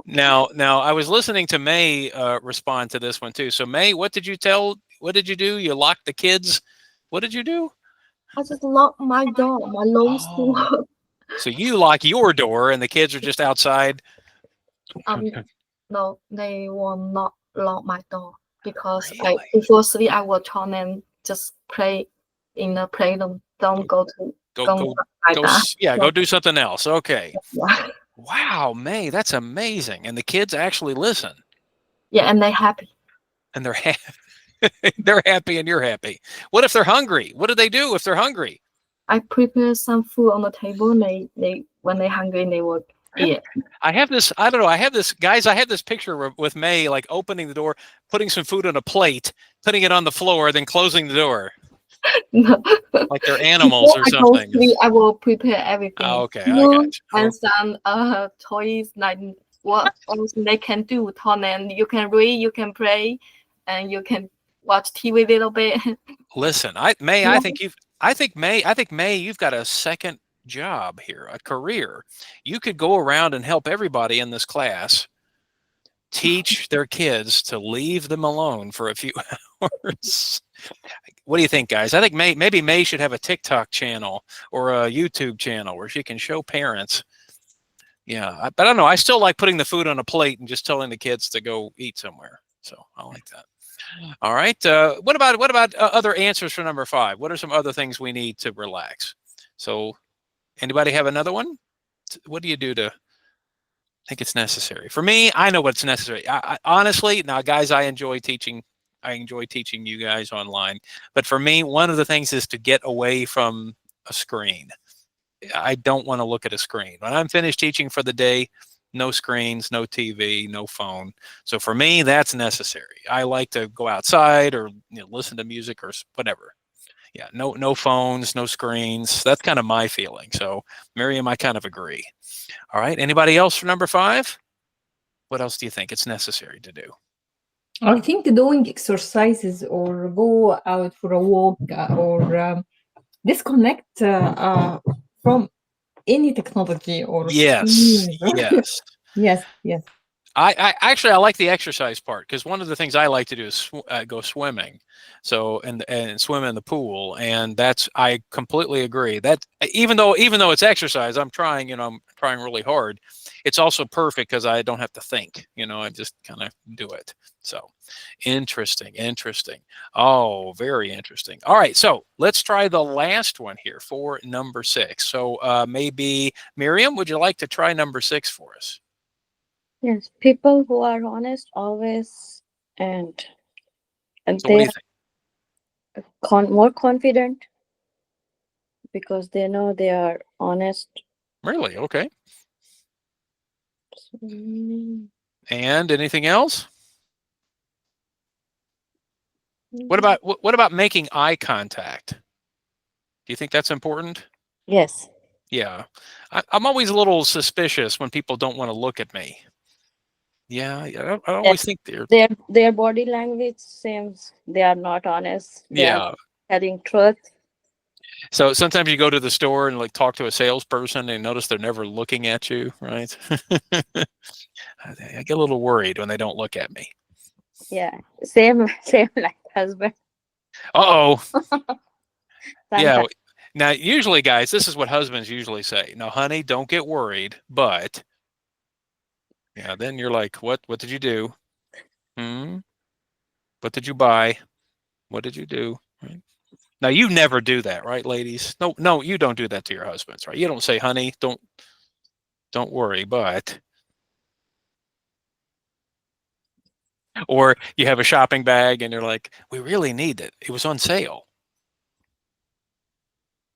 Now, I was listening to May respond to this one too. So, May, what did you do? You locked the kids. What did you do? I just locked my door, my long school. Oh, so you lock your door and the kids are just outside? No, they will not lock my door because Really? before sleep I will turn and just play in the playroom. Don't go like that. Yeah, go do something else. Okay. Yeah. Wow, May, that's amazing. And the kids actually listen. Yeah, and they're happy. And they're they're happy and you're happy. What if they're hungry? What do they do if they're hungry? I prepare some food on the table. And they when they're hungry, they will eat. I have this, I don't know, I have this picture with May like opening the door, putting some food on a plate, putting it on the floor, then closing the door. No. Like they're animals or something. I will prepare everything. Oh, okay, I got you. And some toys like what else they can do. Turn and you can read, you can play, and you can watch TV a little bit. Listen, May, Yeah. I think May, you've got a second job here, a career. You could go around and help everybody in this class teach their kids to leave them alone for a few hours. What do you think, guys? I think maybe May should have a TikTok channel or a YouTube channel where she can show parents. Yeah, but I don't know. I still like putting the food on a plate and just telling the kids to go eat somewhere. So I like that. All right. What about other answers for number 5? What are some other things we need to relax? So, anybody have another one? What do you do to think it's necessary? For me, I know what's necessary. I honestly, now, guys, I enjoy teaching you guys online. But for me, one of the things is to get away from a screen. I don't want to look at a screen. When I'm finished teaching for the day, no screens, no TV, no phone. So for me, that's necessary. I like to go outside or listen to music or whatever. Yeah, no phones, no screens. That's kind of my feeling. So Miriam, I kind of agree. All right. Anybody else for number 5? What else do you think it's necessary to do? I think doing exercises or go out for a walk or disconnect from any technology or Yes, screen. yes. Yes, yes. I actually I like the exercise part because one of the things I like to do is go swimming, so and swim in the pool, and that's I completely agree that even though it's exercise, I'm trying I'm trying really hard. It's also perfect because I don't have to think, I just kind of do it. So interesting, interesting. Oh, very interesting. All right, so let's try the last one here for number 6. So maybe Miriam, would you like to try number 6 for us? Yes, people who are honest always and So what do they you think? are more confident because they know they are honest. Really? Okay. Mm, And anything else? What about making eye contact? Do you think that's important? Yes, Yeah. I'm always a little suspicious when people don't want to look at me. Yeah, I always yes. think they're Their body language seems they are not honest. They are yeah. telling truth. So sometimes you go to the store and like talk to a salesperson and notice they're never looking at you, right? I get a little worried when they don't look at me. Yeah, same same like husband. Uh-oh. Yeah. Sometimes. Now, usually, guys, this is what husbands usually say. No, honey, don't get worried, but yeah, then you're like, what did you do? Hmm? What did you buy? What did you do? Right? Now you never do that, right, ladies? No, you don't do that to your husbands, right? You don't say, honey, don't worry, but or you have a shopping bag and you're like, we really need it. It was on sale.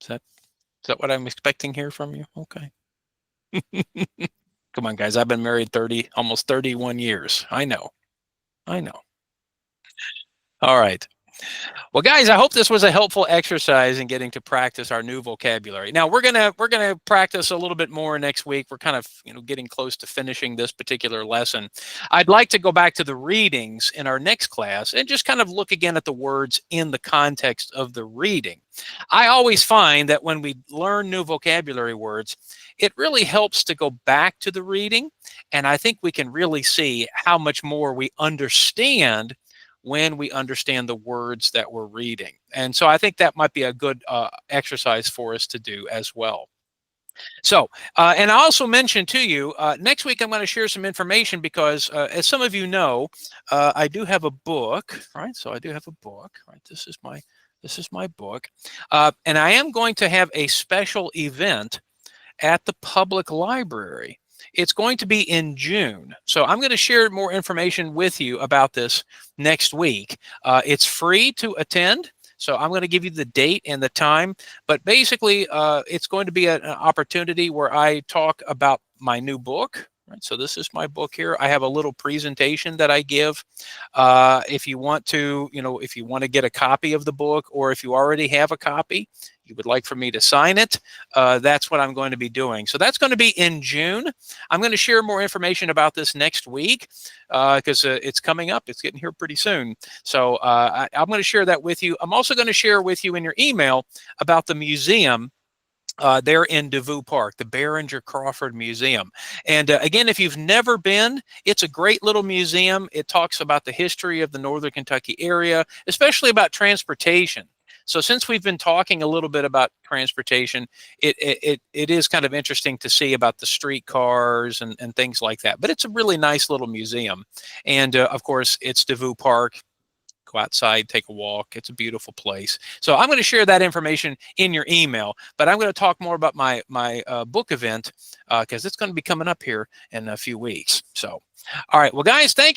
Is that what I'm expecting here from you? Okay. Come on, guys. I've been married almost 31 years. I know. All right. Well, guys, I hope this was a helpful exercise in getting to practice our new vocabulary. Now we're gonna practice a little bit more next week. We're kind of getting close to finishing this particular lesson. I'd like to go back to the readings in our next class and just kind of look again at the words in the context of the reading. I always find that when we learn new vocabulary words, it really helps to go back to the reading, and I think we can really see how much more we understand when we understand the words that we're reading. And so I think that might be a good exercise for us to do as well. So, and I also mentioned to you, next week I'm going to share some information because as some of you know, I do have a book, right? So I do have a book, right? This is my book. And I am going to have a special event at the public library. It's going to be in June. So I'm going to share more information with you about this next week. It's free to attend. So I'm going to give you the date and the time. But basically, it's going to be an opportunity where I talk about my new book. Right, so this is my book here. I have a little presentation that I give. If you want to, if you want to get a copy of the book, or if you already have a copy, you would like for me to sign it, that's what I'm going to be doing. So that's going to be in June. I'm going to share more information about this next week because it's coming up. It's getting here pretty soon. So I'm going to share that with you. I'm also going to share with you in your email about the museum there in Devou Park, the Behringer Crawford Museum. And again, if you've never been, it's a great little museum. It talks about the history of the Northern Kentucky area, especially about transportation. So since we've been talking a little bit about transportation, it is kind of interesting to see about the streetcars and things like that. But it's a really nice little museum. And of course, it's Devou Park. Go outside, take a walk. It's a beautiful place. So I'm going to share that information in your email, but I'm going to talk more about my book event because it's going to be coming up here in a few weeks. So, all right. Well, guys, thank you